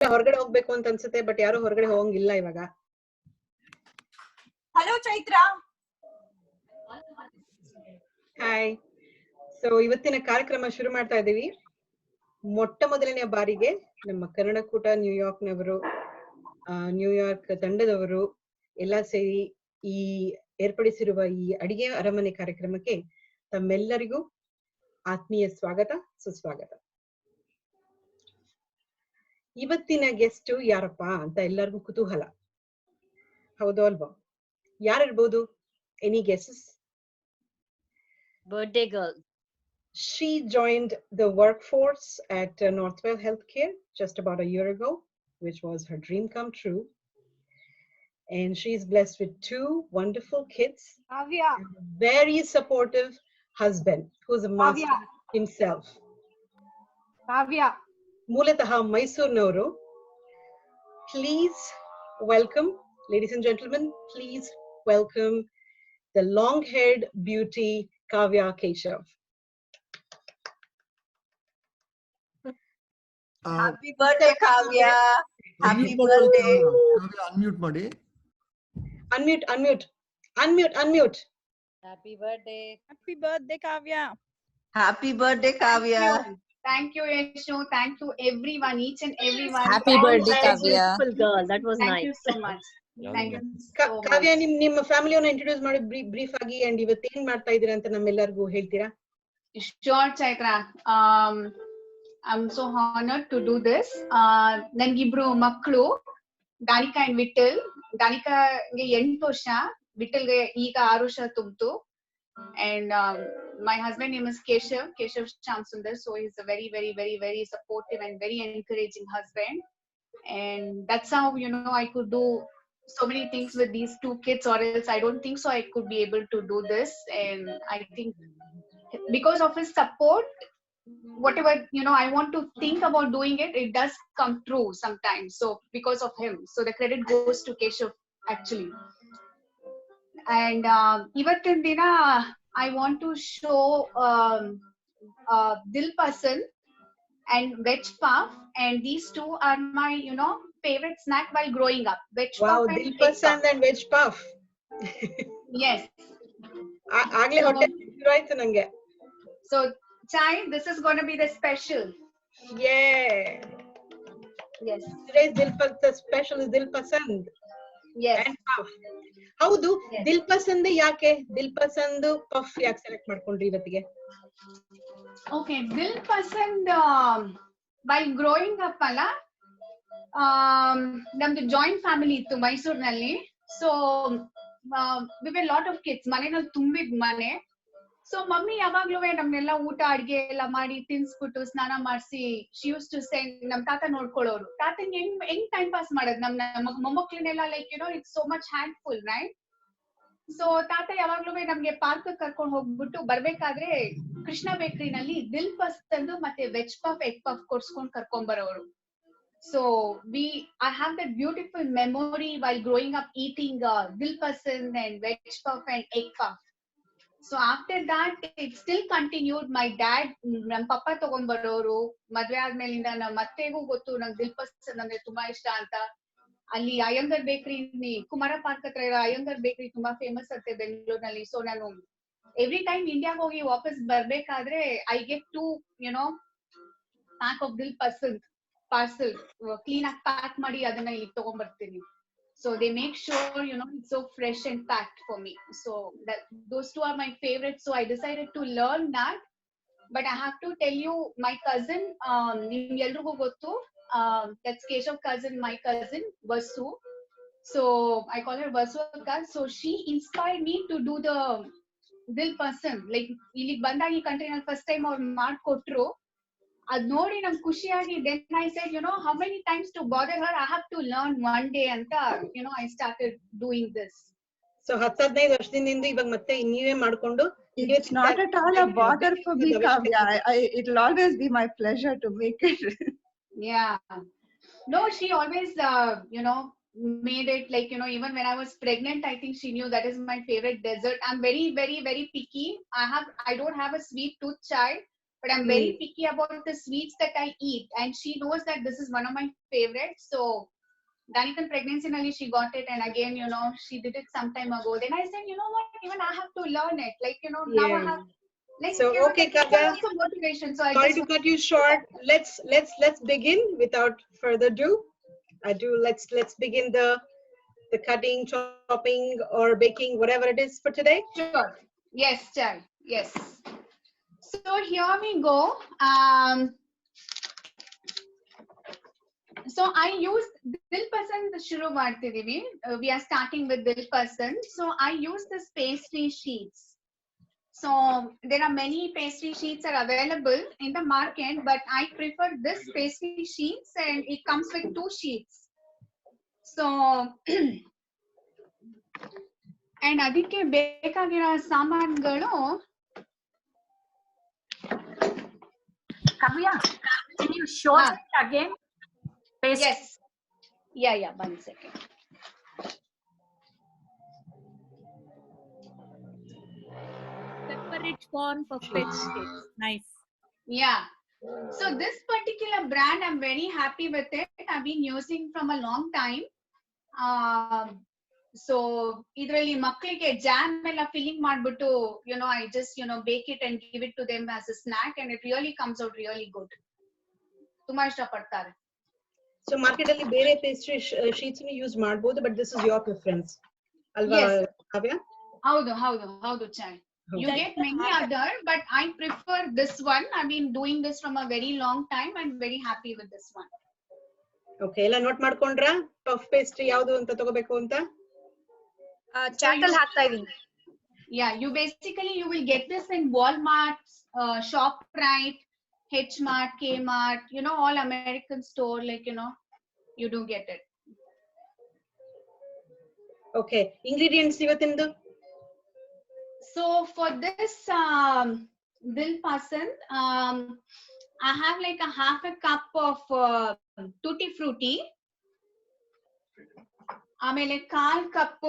ಹೊರಗಡೆ ಹೋಗ್ಬೇಕು ಅಂತ ಅನ್ಸುತ್ತೆ, ಬಟ್ ಯಾರು ಹೊರಗಡೆ ಹೋಗಂಗಿಲ್ಲ ಇವಾಗ. ಹಲೋ ಚೈತ್ರ. ಹಾಯ್. ಸೊ ಇವತ್ತಿನ ಕಾರ್ಯಕ್ರಮ ಶುರು ಮಾಡ್ತಾ ಇದ್ದೀವಿ. ಮೊಟ್ಟ ಮೊದಲನೆಯ ಬಾರಿಗೆ ನಮ್ಮ ಕನ್ನಡಕೂಟ ನ್ಯೂಯಾರ್ಕ್ನವರು, ನ್ಯೂಯಾರ್ಕ್ ತಂಡದವರು ಎಲ್ಲ ಸೇರಿ ಈ ಏರ್ಪಡಿಸಿರುವ ಈ ಅಡಿಗೆ ಅರಮನೆ ಕಾರ್ಯಕ್ರಮಕ್ಕೆ ತಮ್ಮೆಲ್ಲರಿಗೂ ಆತ್ಮೀಯ ಸ್ವಾಗತ, ಸುಸ್ವಾಗತ. ಇವತ್ತಿನ ಗೆಸ್ಟ್ ಯಾರಪ್ಪ ಅಂತ ಎಲ್ಲರಿಗೂ ಕುತೂಹಲ, ಹೌದು ಅಲ್ವಾ? ಯಾರಿರ್ಬೋದು? Any guesses? Birthday girl. She joined the workforce at Northwell Healthcare just about a year ago, which was her dream come true. And she's blessed with 2 wonderful kids. Kavya. And a very supportive husband who's a master himself. Kavya. ಮೂಲತಃ ಮೈಸೂರಿನವರು. Please welcome, ladies and gentlemen, please welcome the long-haired beauty Kavya Keshav. Happy birthday, Kavya. Happy birthday. Unmute ಮಾಡಿ. Unmute. Happy birthday. Happy birthday, Kavya. Happy birthday, Kavya. Thank you, Yeshu. Thank you, everyone, each and everyone. Happy birthday, Kavya. Beautiful girl. That was Thank nice. you so much. Thank you so much. ಕಾವ್ಯ, ನಿಮ್ಮ ಫ್ಯಾಮಿಲಿಯನ್ನ introduce ಮಾಡಿ brief ಆಗಿ, and ಇವತ್ತೇನ್ ಮಾಡ್ತಾ ಇದೀರಾ ಅಂತ ನಮ್ಮೆಲ್ಲರಿಗೂ ಹೇಳ್ತೀರಾ? Sure, Chaitra. I'm so honored to do this. ನನ್ಗಿಬ್ರು ಮಕ್ಕಳು, ದಾನಿಕಾ and Vithal. ದಾನಿಕಾಗೆ 8 ವರ್ಷ, ವಿಠಲ್ಗೆ ಈಗ 6 ವರ್ಷ ತುಂಬಿತು. And my husband name is Keshav Shamsundar. So he's a very, very, very, very supportive and very encouraging husband. And that's how, I could do so many things with these 2 kids, or else I don't think so I could be able to do this. And I think because of his support, whatever, I want to think about doing it, it does come true sometimes. So because of him, so the credit goes to Keshav actually. And ivattin dina I want to show Dil Pasand and Veg Puff, and these 2 are my favorite snack while growing up. Veg Wow, Puff and Dil Egg Pasand Puff. and Veg Puff. Yes. ಆಗ್ಲೇ ಹೊಟ್ಟೆ ಶುರು ಆಯ್ತು ನಂಗೆ. So Chai, this is going to be the special. Yeah. Yes. Today's the special is Dil Pasand. Yes. And Puff. ಹೌದು, Yes. ದಿಲ್ ಪಸಂದ್ ಯಾಕೆ, ದಿಲ್ ಪಸಂದ್ puff ಯಾಕೆ ಸೆಲೆಕ್ಟ್ ಮಾಡ್ಕೊಂಡ್ರಿ ಇವತ್ತಿಗೆ? Okay, Dil Pasand, while growing up ಅಲ್ಲ, ನಮ್ದು ಜಾಯಿಂಟ್ ಫ್ಯಾಮಿಲಿ ಇತ್ತು ಮೈಸೂರಿನಲ್ಲಿ. So we were lot of kids, ಮನೆಯಲ್ಲಿ ತುಂಬಿದ್ ಮನೆ. ಸೊ ಮಮ್ಮಿ ಯಾವಾಗ್ಲೂ ನಮ್ನೆಲ್ಲ ಊಟ ಅಡ್ಗೆ ಎಲ್ಲ ಮಾಡಿ ತಿನ್ಸ್ಬಿಟ್ಟು ಸ್ನಾನ ಮಾಡಿಸಿ, she used to send, ನಮ್ ತಾತ ನೋಡ್ಕೊಳ್ಳೋರು. ತಾತಂಗೆ ಹೆಂಗ್ ಟೈಮ್ ಪಾಸ್ ಮಾಡೋದು ನಮ್ಮ ಮೊಮ್ಮಕ್ಳನ್ನೆಲ್ಲ, like it's so much handful, right? So ತಾತ ಯಾವಾಗ್ಲೂ ನಮ್ಗೆ ಪಾರ್ಕ್ ಕರ್ಕೊಂಡು ಹೋಗ್ಬಿಟ್ಟು ಬರ್ಬೇಕಾದ್ರೆ ಕೃಷ್ಣ ಬೇಕರಿನಲ್ಲಿ ದಿಲ್ ಪಸಂದ್ ಮತ್ತೆ ವೆಜ್ ಪಫ್, ಎಗ್ ಪಫ್ ಕೊಡ್ಸ್ಕೊಂಡ್ ಕರ್ಕೊಂಡ್ ಬರೋರು. So I have that beautiful memory while growing up eating Dil Pasand and Veg Puff and Egg Puff. So after that it still continued. My dad, ನಮ್ಮ ಪಪ್ಪ ತಗೊಂಡ್ ಬರೋರು. ಮದ್ವೆ ಆದ್ಮೇಲಿಂದ ನಮ್ಮ ಅತ್ತೆಗೂ ಗೊತ್ತು ನಂಗೆ ದಿಲ್ ಪಸಂದ್ ಅಂದ್ರೆ ತುಂಬಾ ಇಷ್ಟ ಅಂತ. ಅಲ್ಲಿ ಅಯ್ಯಂಗರ್ ಬೇಕರಿ, ಕುಮಾರ ಪಾರ್ಕ್ ಹತ್ರ ಇರೋ ಅಯ್ಯಂಗರ್ ಬೇಕರಿ ತುಂಬಾ ಫೇಮಸ್ ಅಂತೆ ಬೆಂಗಳೂರಿನಲ್ಲಿ. ಸೊ ನಾನು ಎವ್ರಿ ಟೈಮ್ ಇಂಡಿಯಾಗ ಹೋಗಿ ವಾಪಸ್ ಬರ್ಬೇಕಾದ್ರೆ I get to pack of Dil Pasand parcel, clean ಆಗಿ ಪ್ಯಾಕ್ ಮಾಡಿ ಅದನ್ನ ಇಲ್ಲಿ ತಗೊಂಡ್ ಬರ್ತೀನಿ. So they make sure it's so fresh and packed for me. So those 2 are my favorites. So I decided to learn that. But I have to tell you, my cousin, ನಿಮ್ಗೆ ಎಲ್ರಿಗೂ ಗೊತ್ತು, that's Keshav cousin, my cousin Vasu. So I call her Vasu Akka. So she inspired me to do the Dil Pasand. Like ಇಲ್ಲಿಗೆ ಬಂದಾಗ ಈ ಕಂಟ್ರಿನಲ್ಲಿ first time ಅವ್ರು ಮಾಡ್ಕೊಟ್ರು. ಅದ್ ನೋಡಿ ನಂಗೆ ಖುಷಿಯಾಗಿ, then I said, how many times to bother her, I have to learn one day ಅಂತ I started doing this. So 10-15 ವರ್ಷದಿಂದ ಇವಾಗ ಮತ್ತೆ ನೀವೇ ಮಾಡ್ಕೊಂಡು. It's not at all a bother for me, Kavya. It'll always be my pleasure to make it. Yeah. No, she always, made it, like, even when I was pregnant, I think she knew that is my favorite dessert. I'm very, very, very picky. I don't have a sweet tooth, child. but I'm very picky about the sweets that I eat, and she knows that this is one of my favorites. So Danikan pregnancy nali she got it, and again, you know, she did it some time ago. Then I said, you know what, even I have to learn it. Like, you know, now I have, like, So, you know, okay, like, it's Kavya. also motivation. So I Sorry just to cut you short. Let's begin without further ado. Let's begin the cutting, chopping, or baking, whatever it is for today. sure. Yes, child. Yes. So here we go. So I use Dil Pasand shuru ಮಾಡ್ತಿದೀವಿ. We are starting with Dil Pasand. So I use this pastry sheets. So there are many pastry sheets are available in the market, but I prefer this pastry sheets, and it comes with 2 sheets. So and ಅದಕ್ಕೆ ಬೇಕಾಗಿರೋ ಸಾಮಾನುಗಳು Kavya, can you show Ah. it again? Paste. Yes. Yeah, 1 second. Pepper-rich corn for pastry. Nice. Yeah. So this particular brand, I'm very happy with it. I've been using from a long time. So idರಲ್ಲಿ ಮಕ್ಕಳಿಗೆ jam ಎಲ್ಲ filling ಮಾಡ್ಬಿಟ್ಟು, you know, I just, you know, bake it and give it to them as a snack, and it really comes out really good. ತುಂಬಾ ಇಷ್ಟಪಡ್ತಾರೆ. So market ಅಲ್ಲಿ ಬೇರೆ pastry sheets use ಮಾಡಬಹುದು, but this is your preference, alva, Yes. Kavya? ಹೌದು Chai. You get many other, but I prefer this one. I've been doing this from a very long time. I'm very happy with this one. Okay, ಎಲ್ಲ note ಮಾಡ್ಕೊಂಡ್ರಾ? Puff pastry ಯಾವುದು ಅಂತ ತಗೋಬೇಕು ಅಂತ? Chat ಅಲ್ಲಿ ಹಾಕ್ತಾ ಇದೀನಿ. Yeah, you will get this in Walmart, ShopRite, H-Mart, K-Mart, you know, all American store, like, you know, you do get it. Okay, ingredients ಇವತ್ತಿಂದು? So for this Dil Pasand, I have like a half a cup of tutti frutti. ಆಮೇಲೆ 1/4 cup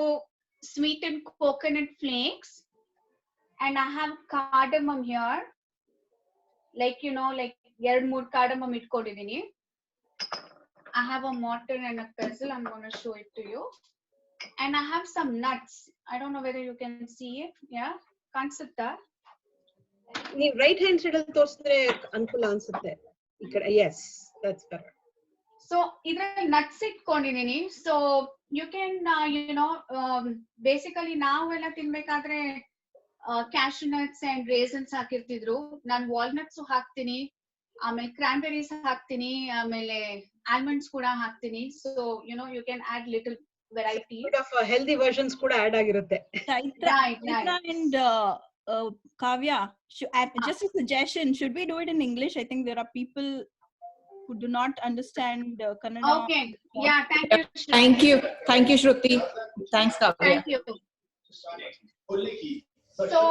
sweetened coconut flakes, and I have cardamom here, like, you know, like 2-3 cardamom ಇಟ್ಕೊಂಡಿದ್ದೀನಿ. I have a mortar and a pestle. I'm going to show it to you. And I have some nuts. I don't know whether you can see it. Yeah, ಕಾಣಿಸುತ್ತಾ? ನೀವು right hand side ಅಲ್ಲಿ ತೋರಿಸಿದ್ರೆ ಅನುಕೂಲ ಅನ್ಸುತ್ತೆ. ಈ ಕಡೆ, yes, that's better. So idರಲ್ಲಿ nuts ಇಟ್ಕೊಂಡಿದ್ದೀನಿ. So you can, you know, basically ನಾವೆಲ್ಲ ತಿನ್ಬೇಕಾದ್ರೆ cashew nuts and raisins ಹಾಕಿರ್ತಿದ್ರು. ನಾನು walnuts ಹಾಕ್ತೀನಿ, ಆಮೇಲೆ cranberries ಹಾಕ್ತೀನಿ, ಆಮೇಲೆ almonds ಕೂಡ ಹಾಕ್ತೀನಿ. So you know, you can add little variety. Bit of healthy versions ಕೂಡ add ಆಗಿರುತ್ತೆ. Chaitra Right. and Kavya, just a suggestion, should we do it in English? I think there are people who do not understand Kannada. Okay. Yeah, thank you. Shruti. Thank you, Shruti. Thanks, Kavya. Thank you. So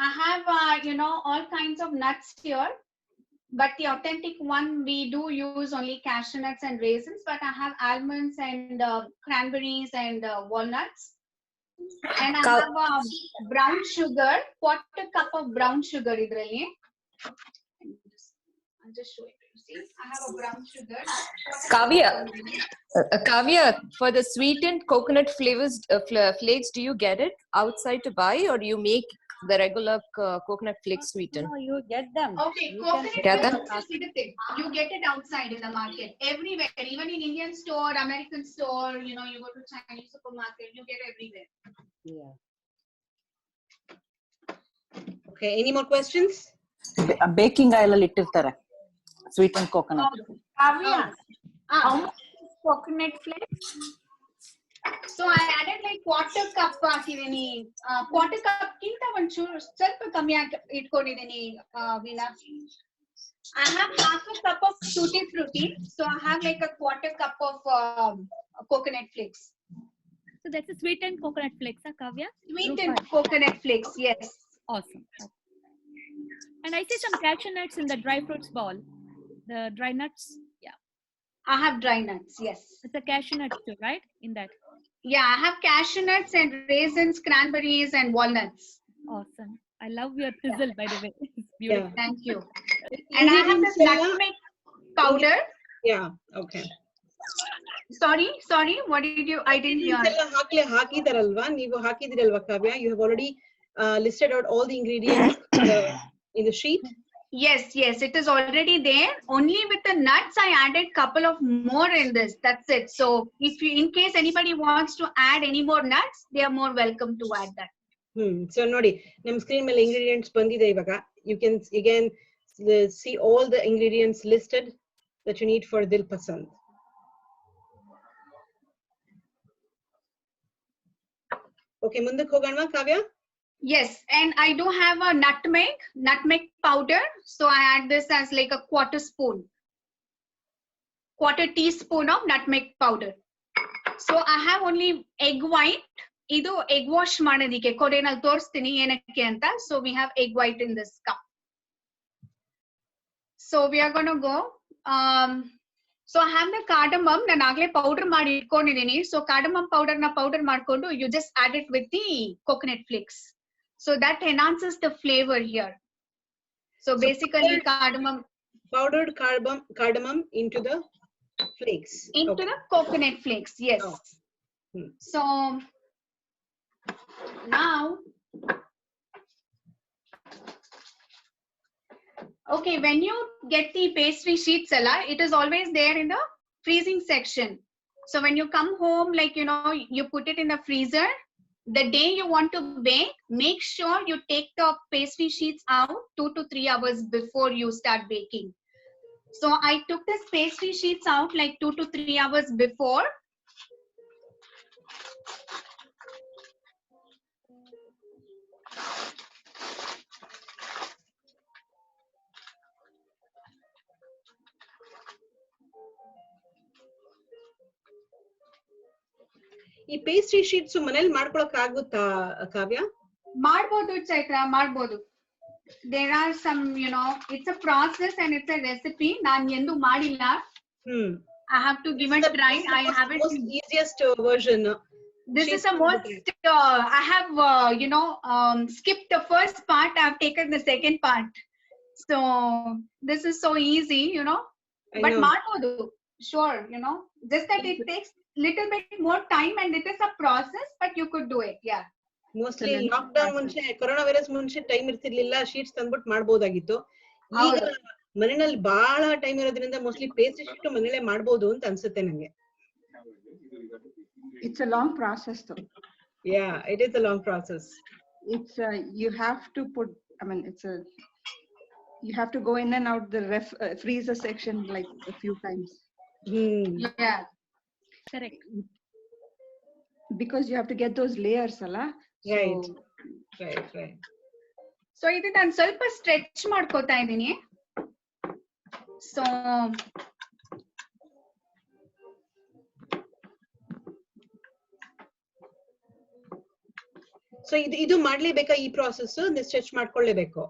I have, you know, all kinds of nuts here, but the authentic one, we do use only cashew nuts and raisins, but I have almonds and cranberries and walnuts. And I have brown sugar, 1/4 cup of brown sugar idರಲ್ಲಿ. I'll just show it to you. See, I have a brown sugar. Kavya, for the sweetened coconut flavors flakes, do you get it outside to buy, or do you make the regular coconut flakes sweetened? No, you get them. Okay, You coconut can get them? flakes is the thing. You get it outside in the market, everywhere, even in Indian store, American store, you know, you go to Chinese supermarket, you get everywhere. Yeah. Okay, any more questions? Baking oil ಅಲ್ಲಿ ಇಟ್ಟಿರ್ತಾರೆ sweet and coconut. Kavya, How much is coconut flakes? So I added like 1/4 cup ಹಾಕಿದೀನಿ. 1/4 cup ಗಿಂತ ಒಂಚೂರು ಸ್ವಲ್ಪ ಕಮ್ಮಿ ಇಟ್ಕೊಂಡಿದೀನಿ Veena. I have half a cup of tutti frutti, so I have like a 1/4 cup of coconut flakes. So that's a sweetened coconut flakes, Kavya? Sweetened coconut flakes, yes. Awesome. And I see some cashew nuts in the dry fruits bowl. The dry nuts, yeah. I have dry nuts, yes. It's a cashew nuts too, right? In that. Yeah, I have cashew nuts and raisins, cranberries and walnuts. Awesome. I love your sizzle, by the way. It's Yeah. beautiful. Thank you. And I have this nutmeg powder. Yeah. Okay. Sorry, what did you, I didn't hear. ಹಾಕಿದಾರಲ್ವಾ ನೀವು ಹಾಕಿದಿರಲ್ವಾ ಕಾವ್ಯ? You have already listed out all the ingredients in the sheet. Yes, it is already there. Only with the nuts, I added couple of more in this. That's it. So if you, in case anybody wants to add any more nuts, they are more welcome to add that. So ನೋಡಿ ನಮ್ಮ screen ಮೇಲೆ ingredients ಬಂದಿದೆ ಇವಾಗ. You can again see all the ingredients listed that you need for Dil Pasand. Okay, ಮುಂದಕ್ಕೆ ಹೋಗೋಣವಾ ಕಾವ್ಯ? Yes, and I do have a nutmeg powder. So I add this as like a quarter teaspoon of nutmeg powder. So I have only egg white. Idu egg wash ಮಾಡೋದಿಕ್ಕೆ ಕೊಡೆನಲ್ಲಿ ತೋರಿಸ್ತೀನಿ ಏನಕ್ಕೆ ಅಂತ. So we have egg white in this cup. So we are going to go. So I have the cardamom. ನಾನು ಆಗಲೇ powder ಮಾಡಿ ಇಟ್ಕೊಂಡಿದ್ದೀನಿ. So cardamom powder ನ powder ಮಾಡ್ಕೊಂಡು you just add it with the coconut flakes. So that enhances the flavor here. So basically powdered cardamom into the flakes. Into the coconut flakes, yes. Oh. So now, okay, when you get the pastry sheets, it is always there in the freezing section. So when you come home, like, you know, you put it in the freezer. The day you want to bake, make sure you take the pastry sheets out 2 to 3 hours before you start baking. So I took this pastry sheets out like 2 to 3 hours before. ಈ pastry sheets ಮನೇಲಿ ಮಾಡ್ಕೊಳಕ್ ಆಗುತ್ತಾ ಕಾವ್ಯ? ಮಾಡ್ಬೋದು ಚೈತ್ರ, ಮಾಡ್ಬೋದು. There are some, you know, it's a process and it's a recipe. ನಾನು ಎಂದು ಮಾಡಿಲ್ಲ. I have to give it a try. I have it. Most easiest version. This is the most. I have, you know, skipped the first part. I have taken the second part. So this is so easy, you know. But ಮಾಡ್ಬೋದು, sure, you know. Just that it takes little bit more time and it is a process, but you could do it. Yeah. Mostly lockdown ಮುಂಚೆ, corona virus ಮುಂಚೆ time ಇರ್ತಿರ್ಲಿಲ್ಲ, sheets ತಂದ್ಬಿಟ್ಟು ಮಾಡ್ಬೋದಾಗಿತ್ತು. ಈಗ ಮನೆಯಲ್ಲಿ ಬಹಳ time ಇರೋದ್ರಿಂದ mostly pastry sheet ಮನೇಲೆ ಮಾಡ್ಬೋದು ಅಂತ ಅನ್ಸುತ್ತೆ ನಂಗೆ. It's a long process though. Yeah, it is a long process. It's you have to put, I mean, you have to go in and out the freezer section like a few times. Yeah. Correct. Because you have to get those layers, Allah. Right. So ಇದು ನಾನು ಸ್ವಲ್ಪ stretch ಮಾಡ್ಕೋತಾ ಇದ್ದೀನಿ. So ಇದು ಮಾಡ್ಲೇಬೇಕಾ ಈ process? Stretch ಮಾಡ್ಕೊಳ್ಳೇಬೇಕು?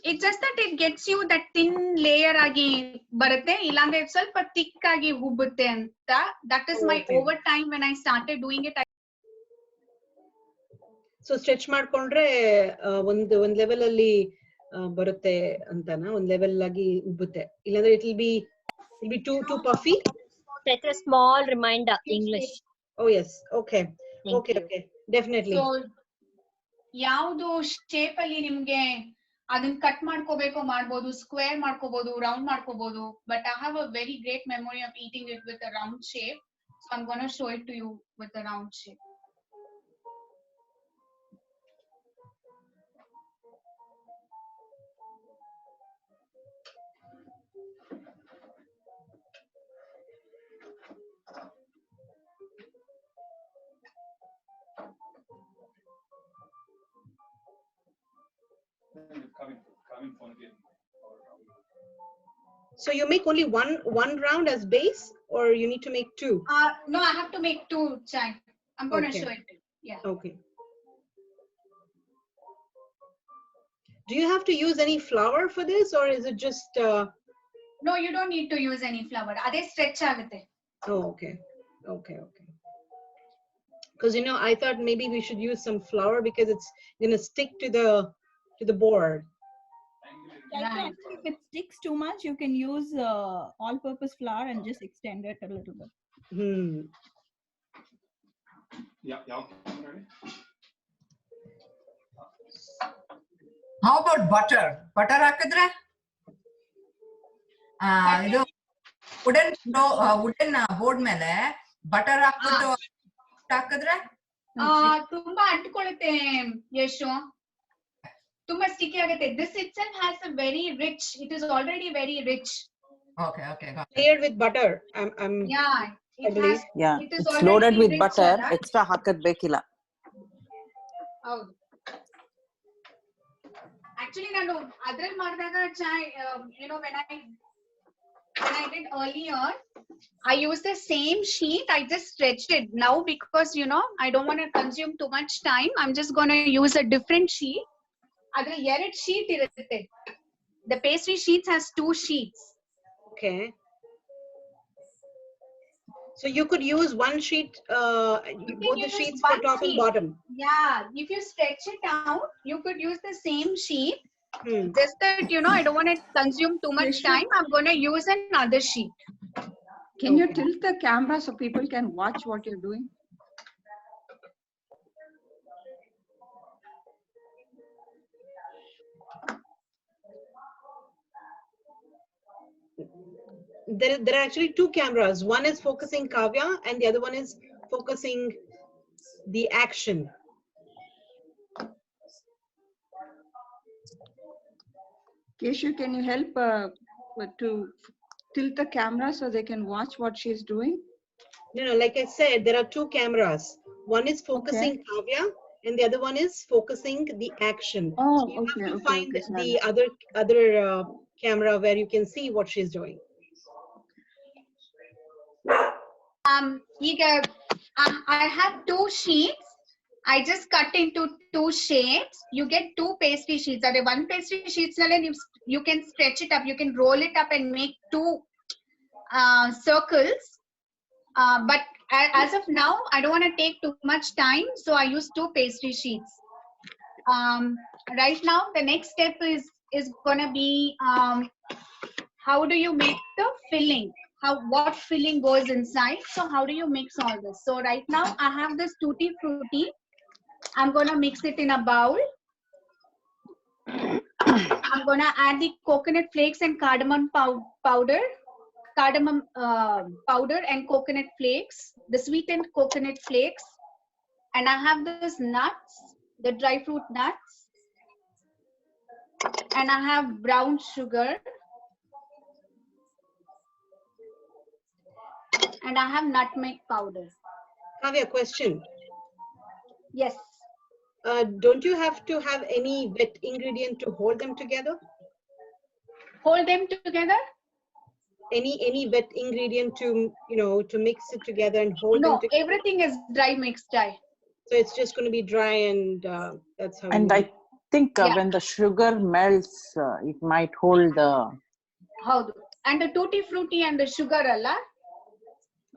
It's just that it gets you that thin layer ಆಗಿ ಬರುತ್ತೆ, ಇಲ್ಲಾಂದ್ರೆ ಸ್ವಲ್ಪ thick ಆಗಿ ಹುಬ್ಬುತ್ತೆ ಅಂತ. That is my overtime when I started doing it. So stretch ಮಾಡ್ಕೊಂಡ್ರೆ ಒಂದ್ ಲೆವೆಲ್ ಅಲ್ಲಿ ಬರುತ್ತೆ ಅಂತಾನ, ಒಂದ್ ಲೆವೆಲ್ ಆಗಿ ಉಬ್ಬುತ್ತೆ, ಇಲ್ಲಾಂದ್ರೆ it will be too puffy. That's a small reminder, English. Oh yes, okay. Okay, definitely. So ಯಾವುದು ಶೇಪ್ ಅಲ್ಲಿ ನಿಮ್ಗೆ ಅದನ್ನ ಕಟ್ ಮಾಡ್ಕೋಬೇಕು ಮಾಡ್ಬೋದು, ಸ್ಕ್ವೇರ್ ಮಾಡ್ಕೋಬಹುದು, ರೌಂಡ್ ಮಾಡ್ಕೋಬಹುದು. But I have a very great memory of eating it with a round shape. So I'm going to show it to you with a round shape. So you make only one round as base, or you need to make two? No, I have to make two, Chai. I'm going to show it. Yeah. Okay. Do you have to use any flour for this, or is it just? No, you don't need to use any flour. Ade stretch agutte. Oh, okay. Because I thought maybe we should use some flour because it's gonna stick to the board. Right. Actually, if it sticks too much, you can use all-purpose flour and just extend it a little bit. How about butter? Butter ಹಾಕಿದ್ರೆ ಇದು wooden board ಮೇಲೆ butter ಹಾಕ್ಬಿಟ್ಟು ಹಾಕಿದ್ರೆ ತುಂಬಾ ಅಂಟ್ಕೊಳ್ಳುತ್ತೆ ಯಶು, ತುಂಬಾ sticky ಆಗುತ್ತೆ. This itself has a very rich, it is already very rich. Okay, got it. Layered with butter. Yeah, it has, Yeah, it is it's loaded already with rich, butter. ಅಲ್ಲ? Extra ಹಾಕದ್ ಬೇಕಿಲ್ಲ. ಹೌದು. Actually ನಾನು ಅದ್ರಲ್ಲಿ ಮಾಡಿದಾಗ when I did earlier, I used the same sheet. I just stretched it. Now because I don't want to consume too much time, I'm just going to use a different sheet. Adra ಎರಡ್ sheet ಇರುತ್ತೆ. The pastry sheets has 2 sheets. Okay. So you could use one sheet, both the use sheets for one top and sheet. bottom. Yeah, if you stretch it out, you could use the same sheet. Just that I don't want to consume too much time. I'm going to use another sheet. Can you tilt the camera so people can watch what you're doing? There are actually 2 cameras. One is focusing Kavya and the other one is focusing the action. Keshu, can you help to tilt the camera so they can watch what she's doing? No, like I said, there are 2 cameras. One is focusing Kavya and the other one is focusing the action. Oh, so you okay, have to okay, find okay, the other camera where you can see what she's doing. I have 2 sheets. I just cut into 2 shapes. You get 2 pastry sheets. Are 1 pastry sheets you can stretch it up. You can roll it up and make 2 circles. But as of now, I don't want to take too much time, so I use 2 pastry sheets. Right now, the next step is gonna be how do you make the filling? What filling goes inside? So how do you mix all this? So right now, I have this tutti frutti. I'm gonna mix it in a bowl. I'm gonna add the coconut flakes and cardamom powder. Cardamom powder and coconut flakes, the sweetened coconut flakes, and I have this nuts, the dry fruit nuts, and I have brown sugar, and I have nutmeg powder. Kavya, question. Yes. Don't you have to have any wet ingredient to hold them together? Hold them together? Any wet ingredient to to mix it together and hold them together? No, everything is dry mixed dye. So it's just going to be dry and that's how. And I think when the sugar melts, it might hold the. Howdu. And the tutti frutti and the sugar alla.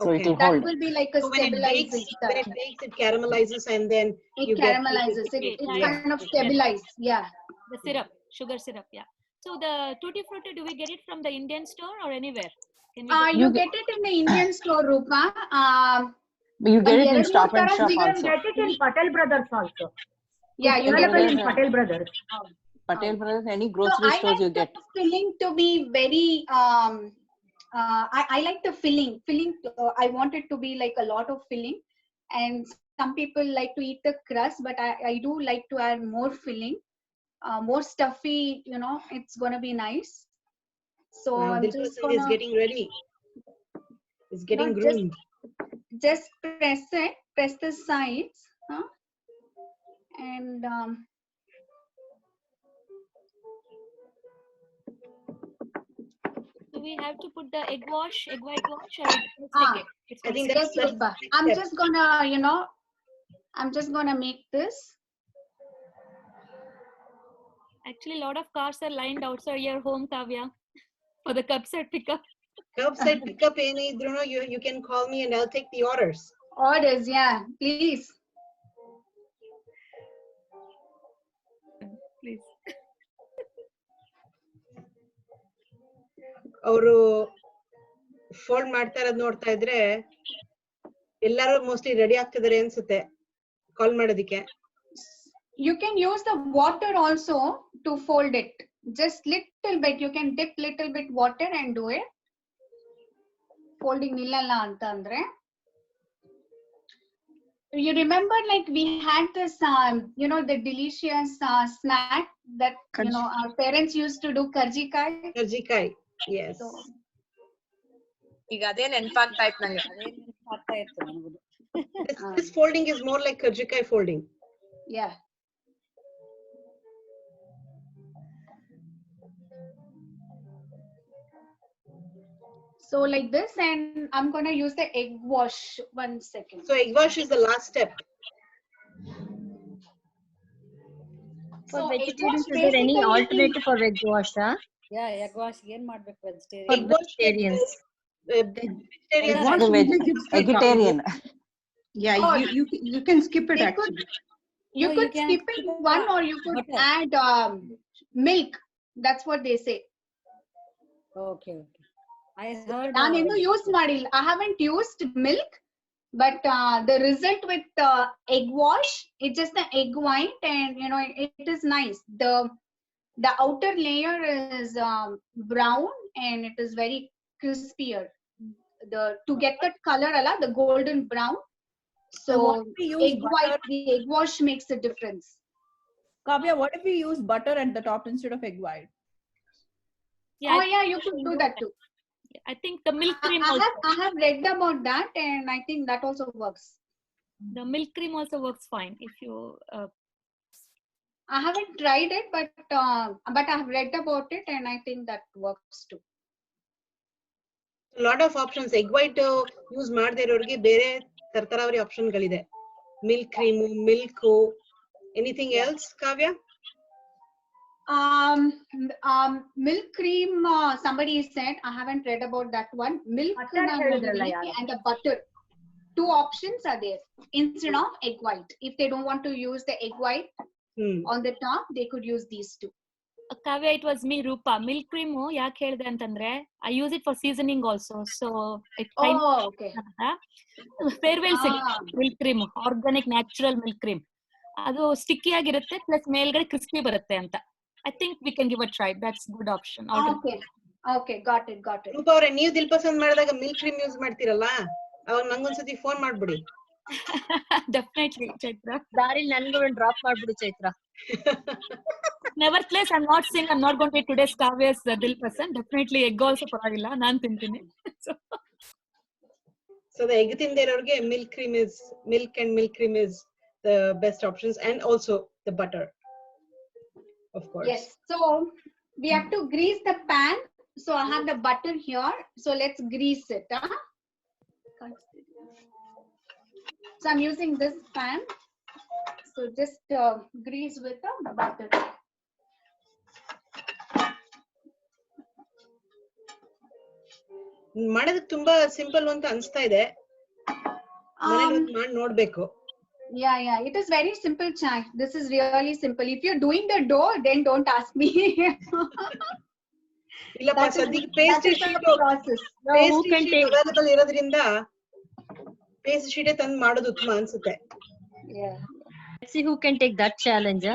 So it will That hold. will be like a stabilizing stuff. When it bakes, it caramelizes and then It you caramelizes. It kind of stabilizes. Yeah. The syrup, sugar syrup, yeah. So the tutti frutti, do we get it from the Indian store or anywhere? Can we You get it in the Indian store, Rupa. You get it in Stop and Shop We can also. get it in Patel Brothers also. Yeah, you get Available it in Patel Brothers. Patel Brothers, any grocery I stores like you get. the filling to be very. I like the filling. I want it to be like a lot of filling, and some people like to eat the crust, but I do like to add more filling, more stuffy. It's gonna be nice. So I'm this just person is getting ready. It's getting groomed. Just press the sides, and do we have to put the egg white wash, or just take it? I think yes, that's Rupa. I'm just gonna make this. Actually, a lot of cars are lined outside your home, Kavya, for the curbside pickup. Curbside pickup, you can call me and I'll take the orders. Orders, yeah, please. please. ಅವರು fold ಮಾಡ್ತಾ ಇರೋದ್ ನೋಡ್ತಾ ಇದ್ರೆ ಎಲ್ಲರೂ mostly ready ಆಗ್ತಿದಾರೆ ಅನ್ಸುತ್ತೆ ಕಾಲ್ ಮಾಡೋದಿಕ್ಕೆ. You can use the water also to fold it. Just little bit. You can dip little bit water and do it. Folding nillalla anta andre. You remember, like we had this, you know, the delicious snack that you know our parents used to do, karjikai. Karjikai, yes. So, ಈಗ ಅದೇ ನೆನಪಾಗ್ತಾ ಇತ್ತು ನಂಗೆ. This folding is more like karjikai folding. yeah. So like this, and I'm gonna use the egg wash. 1 second. So egg wash is the last step. For So egg vegetarians, wash is there any basically alternative for veg wash? Yeah, egg wash ಏನ್ ಮಾಡ್ಬೇಕು For vegetarian? vegetarians. Vegetarians Wash gives the Vegetarian. Yeah, Oh, you can skip it they actually. You No, you could can skip it skip one, the or you could butter. add milk. That's what they say. Okay, okay. I heard. ನಾನು ಇನ್ನೂ use ಮಾಡಿಲ್ಲ. I haven't used milk, but the result with egg wash, it's just the egg white, and you know it is nice. The outer layer is brown and it is very crispier. To get that color, the golden brown. So what if we use egg butter? white, the egg wash makes a difference. Kavya, what if we use butter at the top instead of egg white? Yeah, Oh yeah, you could do that too. I think the milk cream I also. have read about that, and I think that also works. The milk cream also works fine if you. I haven't tried it, but I have read about it, and I think that works too. lot of options. Egg white use ಮಾಡದೇ ಇರೋರಿಗೆ ಬೇರೆ ತರತರಾವರಿ option ಗಳಿದೆ. Milk cream, milk, anything else Kavya? Milk cream, somebody said. I haven't read about that one. Milk and the butter. Two options are there instead of egg white. If they don't want to use the egg white on the top, they could use these two. Kavya, it was me, Rupa. Milk cream ಯಾಕೆ ಹೇಳಿದೆ ಅಂತಂದ್ರೆ I use it for seasoning also. So it's okay. Farewell milk cream, organic natural milk cream. ಅದು sticky ಆಗಿರುತ್ತೆ plus ಮೇಲ್ಗಡೆ crispy ಬರುತ್ತೆ ಅಂತ. I think we can give a try. That's good option. Okay, got it. ರೂಪ ಅವರೇ, ನೀವು ದಿಲ್ ಪಸಂದ್ ಮಾಡಿದಾಗ ಮಿಲ್ಕ್ ಕ್ರೀಮ್ ಯೂಸ್ ಮಾಡ್ತೀರಲ್ಲ, ಅವಾಗ ನಂಗೊಂದ್ಸತಿ ಫೋನ್ ಮಾಡ್ಬಿಡಿ. Definitely, Chaitra. ದಾರಿಲಿ ನನ್ಗೂ ಒಂದು ಡ್ರಾಪ್ ಮಾಡ್ಬಿಡು Chaitra. Nevertheless, I'm not saying I'm not going to eat today's Kavya's dil pasan. Definitely egg also ಪರವಾಗಿಲ್ಲ, ನಾನು ತಿಂತೀನಿ. So the egg ತಿಂದೇ ಇರೋರಿಗೆ milk and milk cream is the best options, and also the butter, of course. Yes. So we have to grease the pan. So I have the butter here. So let's grease it. So I'm using this pan. So just grease with the butter. ಮಾಡೋದಕ್ಕೆ ತುಂಬಾ simple ಅಂತ ಅನ್ಸ್ತಾ ಇದೆ. ಮಾಡಿ ನೋಡ್ಬೇಕು. Yeah. It is very simple, Chai. This is really simple. If you're doing the dough, then don't ask me. ಇಲ್ಲಪ್ಪ, ಸದ್ಯಕ್ಕೆ pastry sheet available ಇರೋದ್ರಿಂದ ಪೇಸ್ಟ್ರಿ ಶೀಟೇ ತಂದು ಮಾಡೋದು ಉತ್ತಮ ಅನ್ಸುತ್ತೆ. Yeah. Let's see who can take that challenge.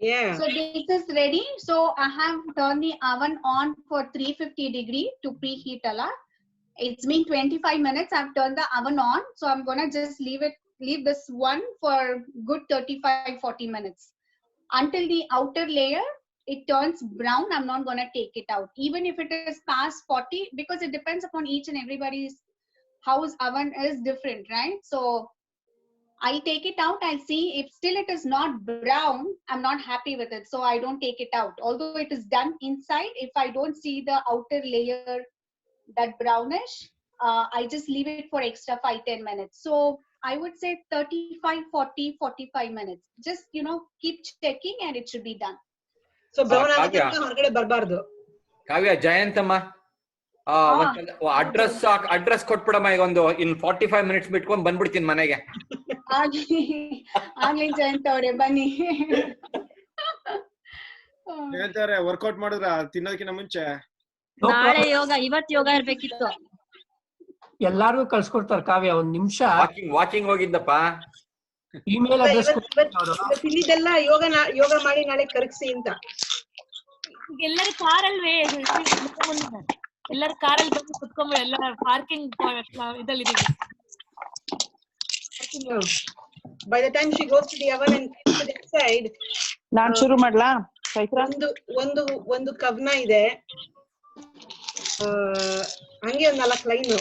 Yeah. So this is ready. So I have turned the oven on for 350 degree to preheat a lot. It's been 25 minutes. I've turned the oven on. So I'm gonna just leave this one for good 35-40 minutes until the outer layer it turns brown. I'm not gonna take it out even if it is past 40, because it depends upon each and everybody's house oven is different, right? So I'll take it out. I'll see if still it is not brown. I'm not happy with it, so I don't take it out. Although it is done inside, if I don't see the outer layer that brownish, I just leave it for extra 5-10 minutes. So I would say 35-40-45 minutes. Just keep checking and it should be done. So brown agute ಹೊರಗಡೆ ಬರಬಾರದು. ಕಾವ್ಯ, ಜಯಂತಮ್ಮ address ಕೊಟ್ಬಿಡಮ್ಮ. ಈಗ ಒಂದು 45 minutes ಬಿಟ್ಕೊಂಡು ಬಂದ್ಬಿಡ್ತೀನಿ ಮನೆಗೆ. ಆಗ್ಲಿ ಜಯಂತ್ ಅವ್ರೆ ಬನ್ನಿ. ಹೇಳ್ತಾರೆ ವರ್ಕೌಟ್ ಮಾಡಿದ್ರ ತಿನ್ನೋದಕ್ಕಿಂತ ಮುಂಚೆ. ನಾಳೆ ಯೋಗ, ಇವತ್ತು ಯೋಗ ಇರ್ಬೇಕಿತ್ತು. ಎಲ್ಲಾರ್ಗು ಕಳ್ಸ್ಕೊಡ್ತಾರ ಕಾವ್ಯ. ಒಂದ್ ನಿಮಿಷ ವಾಕಿಂಗ್ ಹೋಗಿದ್ದಪ್ಪ. ಇಮೇಲ್ ಅಡ್ರೆಸ್ ತಿನ್ನಿದೆಲ್ಲ ಯೋಗ ಮಾಡಿ ನಾಳೆ ಕರಗಿಸಿ ಅಂತ. ಎಲ್ಲರೂ ಕಾರಲ್ವೇ, ಎಲ್ಲರೂ ಕಾರಲ್ಲಿ ಬಂದು ಕುತ್ಕೊಂಡ್ಬಿಡ. ಎಲ್ಲ parking ಇದಲ್ಲಿದ್ದೀವಿ. By the time she goes to the oven and gets to the side, ನಾನ್ ಶುರು ಮಾಡ್ಲಾ? ಒಂದು ಕವನ ಇದೆ, ಹಂಗೆ ಒಂದ್ 4 ಲೈನು.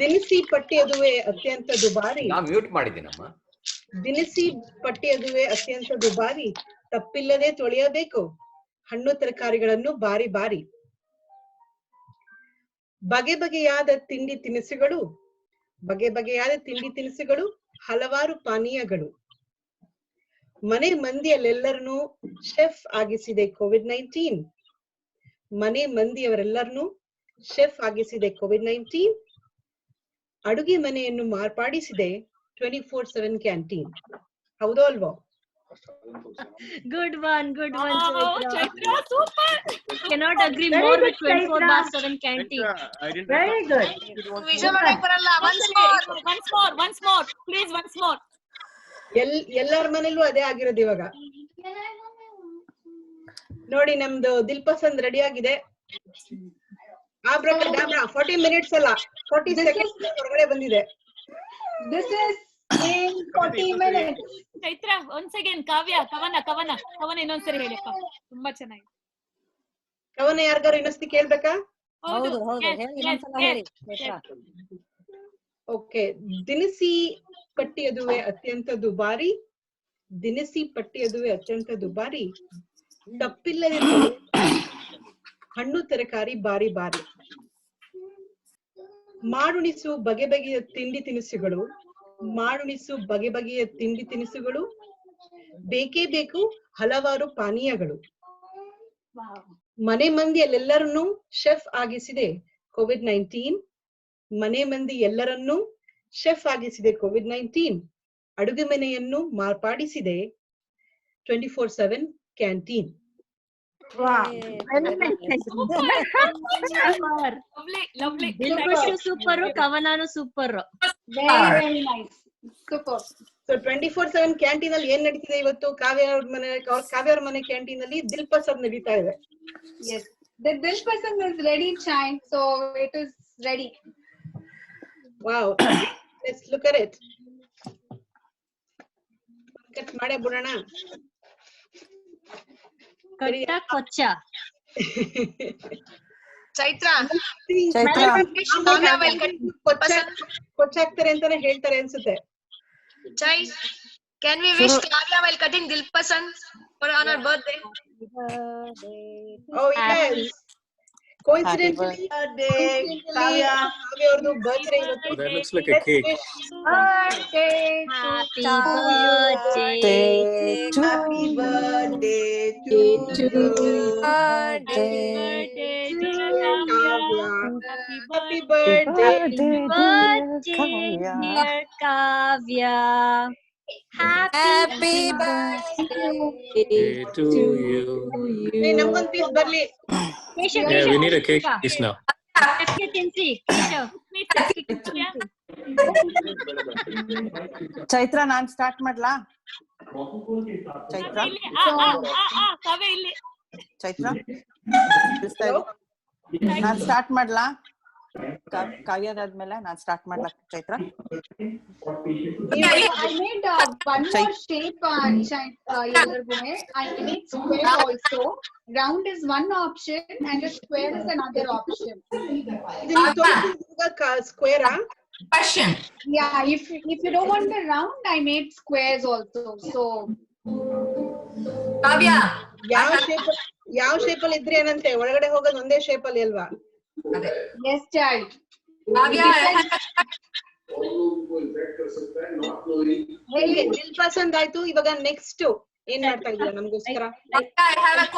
ದಿನಸಿ ಪಟ್ಟಿ ಅದುವೆ ಅತ್ಯಂತ ದುಬಾರಿ. ಮ್ಯೂಟ್ ಮಾಡಿದ್ದೀನಮ್ಮ. ದಿನಸಿ ಪಟ್ಟಿ ಅದುವೆ ಅತ್ಯಂತ ದುಬಾರಿ, ತಪ್ಪಿಲ್ಲದೆ ತೊಳೆಯಬೇಕು ಹಣ್ಣು ತರಕಾರಿಗಳನ್ನು ಬಾರಿ ಬಾರಿ. ಬಗೆ ಬಗೆಯಾದ ತಿಂಡಿ ತಿನಿಸುಗಳು, ಬಗೆ ಬಗೆಯಾದ ತಿಂಡಿ ತಿನಿಸುಗಳು, ಹಲವಾರು ಪಾನೀಯಗಳು. ಮನೆ ಮಂದಿಯಲ್ಲೆಲ್ಲರನ್ನೂ ಶೆಫ್ ಆಗಿಸಿದೆ COVID-19. ಮನೆ ಮಂದಿಯವರೆಲ್ಲರನ್ನೂ ಶೆಫ್ ಆಗಿಸಿದೆ COVID-19. ಅಡುಗೆ ಮನೆಯನ್ನು ಮಾರ್ಪಾಡಿಸಿದೆ 24/7 ಕ್ಯಾಂಟೀನ್. ಹೌದೋ ಅಲ್ವೋ? Good one, Chaitra. Super. Cannot agree more with 24/7 canteen. Very good. Once more, please, once more. ಎಲ್ಲರ ಮನೇಲೂ ಅದೇ ಆಗಿರೋದು ಇವಾಗ. ನೋಡಿ, ನಮ್ದು ದಿಲ್ ಪಸಂದ್ ರೆಡಿ ಆಗಿದೆ. Abracadabra, 40 minutes ಅಲ್ಲ, 40 seconds ಹೊರಗಡೆ ಬಂದಿದೆ. This is in 40 minutes. Chaitra, once again ಕಾವ್ಯ, ಕವನ ಇನ್ನೊಂದ್ಸರಿ ಹೇಳಿಪ್ಪ, ತುಂಬಾ ಚೆನ್ನಾಗಿ. ಕವನ ಯಾರಿಗಾರು ಇನ್ನೊಂದ್ಸತಿ ಕೇಳ್ಬೇಕಾ? ಹೌದು ಹೇಳಿ, ಇನ್ನೊಂದ್ಸಲ ಹೇಳಿ. ಓಕೆ. ದಿನಸಿ ಪಟ್ಟಿ ಅದುವೆ ಅತ್ಯಂತ ದುಬಾರಿ, ದಿನಸಿ ಪಟ್ಟಿ ಅದುವೆ ಅತ್ಯಂತ ದುಬಾರಿ, ತಪ್ಪಿಲ್ಲದೆ ಹಣ್ಣು ತರಕಾರಿ ಬಾರಿ ಬಾರಿ. ಮಾಡುಣಿಸು ಬಗೆ ಬಗೆಯ ತಿಂಡಿ ತಿನಿಸುಗಳು, ಮಾಡುಣಿಸು ಬಗೆ ಬಗೆಯ ತಿಂಡಿ ತಿನಿಸುಗಳು, ಬೇಕೇ ಬೇಕು ಹಲವಾರು ಪಾನೀಯಗಳು. ಮನೆ ಮಂದಿ ಎಲ್ಲರನ್ನೂ ಶೆಫ್ ಆಗಿಸಿದೆ COVID-19. ಮನೆ ಮಂದಿ ಎಲ್ಲರನ್ನೂ ಶೆಫ್ ಆಗಿಸಿದೆ COVID-19. ಅಡುಗೆ ಮನೆಯನ್ನು ಮಾರ್ಪಾಡಿಸಿದೆ 24/7 ಕ್ಯಾಂಟೀನ್. Lovely. ಸೂಪರ್, ಕವನಾನು super. Very nice. Super. So 24/7 canteen ಅಲ್ಲಿ ಏನ್ ನಡೀತಿದೆ ಇವತ್ತು? ಕಾವ್ಯ ಅವ್ರ ಮನೆ ಕ್ಯಾಂಟೀನ್ ಅಲ್ಲಿ ದಿಲ್ ಪಸಂದ್ ನಡೀತಾ ಇದೆ. Yes, the dish person is ready, Chai. So it is ready. Wow. Let's look at it. Cut ಮಾಡೇ ಬಿಡೋಣ. ಕಟ್ಟ ಕೊಚ್ಚ. ಚೈತ್ರ ಕೊಚ್ಚಾಕ್ತಾರೆ ಅಂತಾನೆ ಹೇಳ್ತಾರೆ ಅನ್ಸುತ್ತೆ. Chai, can we wish Kavya while cutting Dil Pasand on her birthday? Oh yes. Coincidentally, Kavya ಅವ್ರದ್ದು birthday ಇವತ್ತು. That looks like a cake. Happy birthday to Happy birthday, dear Kavya. Happy birthday to you. Hey, ನಮ್ಗೊಂದು piece ಬರ್ಲಿ. Yeah, we need a cake piece now. Chaitra, non start ಮಾಡ್ಲಾ? ಚೈತ್ರ ನಾನ್ start ಮಾಡ್ಲಾ? ಕಾವ್ಯದಾದ್ಮೇಲೆ ನಾನ್ start ಮಾಡ್ಲಾ? Chaitra, I made one more shape, I made square also. Round is one option and a square is another option. Square? Question. Yeah, if you don't want the round, I made squares also. So Kavya, ಯಾವ shape ಅಲ್ಲಿ ಇದ್ರೆ ಏನಂತೆ, ಒಳಗಡೆ ಹೋಗೋದು ಒಂದೇ shape ಅಲ್ಲಿ ಅಲ್ವಾ? Yes, child. Kavya, ದಿಲ್ ಪಸಂದ್ ಆಯ್ತು. ಇವಾಗ ನೆಕ್ಸ್ಟ್ ಏನ್ ಮಾಡ್ತಾ ಇದ್ದೀರಾ ನಮಗೋಸ್ಕರ? I have a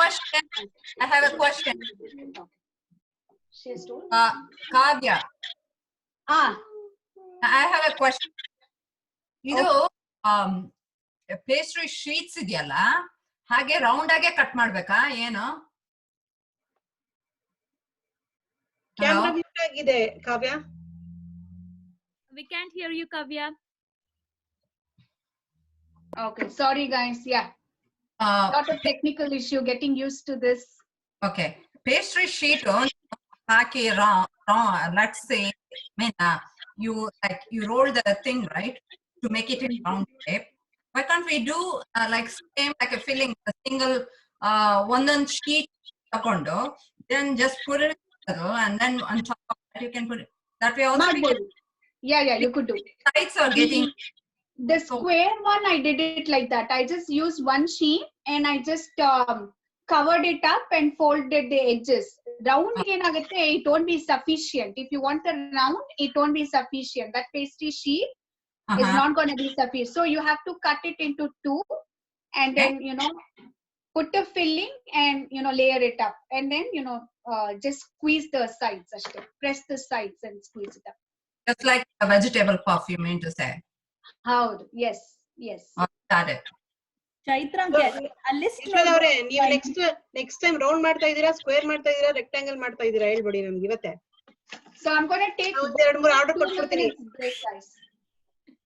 question. Kavya. I have a question. ಇದು ಪೇಸ್ಟ್ರಿ ಶೀಟ್ಸ್ ಇದೆಯಲ್ಲ ಹಾಗೆ ರೌಂಡ್ ಆಗೇ ಕಟ್ ಮಾಡ್ಬೇಕಾ ಏನು? ಕ್ಯಾಮ್ರಾ ಮ್ಯೂಟ್ ಆಗಿದೆ ಕಾವ್ಯ. We can't hear you, Kavya. Okay, sorry guys. Yeah. Lot of technical issue. Getting used to this. Okay. Pastry sheet haki let's say, you roll the thing, right, to make it in round shape. Why can't we do like same like a filling, a single one sheet takondo, then just put it and then on top of that you can put it. That way also we can, Yeah, you could do. sides are getting The square one, I did it like that. I just used one sheet and I just covered it up and folded the edges. Round it won't be sufficient. If you want the round, it won't be sufficient. That pastry sheet is not going to be sufficient. So you have to cut it into two and then, put the filling and, layer it up. And then, just squeeze the sides. Press the sides and squeeze it up. just like a vegetable puff, you mean to say? Howd? Yes. Got it. Chaitra ಅವರೇ ನೀವು next time round ಮಾಡ್ತಾ ಇದೀರಾ, square ಮಾಡ್ತಾ ಇದೀರಾ, rectangle ಮಾಡ್ತಾ ಇದೀರಾ ಹೇಳ್ಬಿಡಿ ನಮ್ಗೆ ಇವತ್ತೆ. So I'm going to take 2-3 order ಕೊಟ್ಬಿಡ್ತೀನಿ.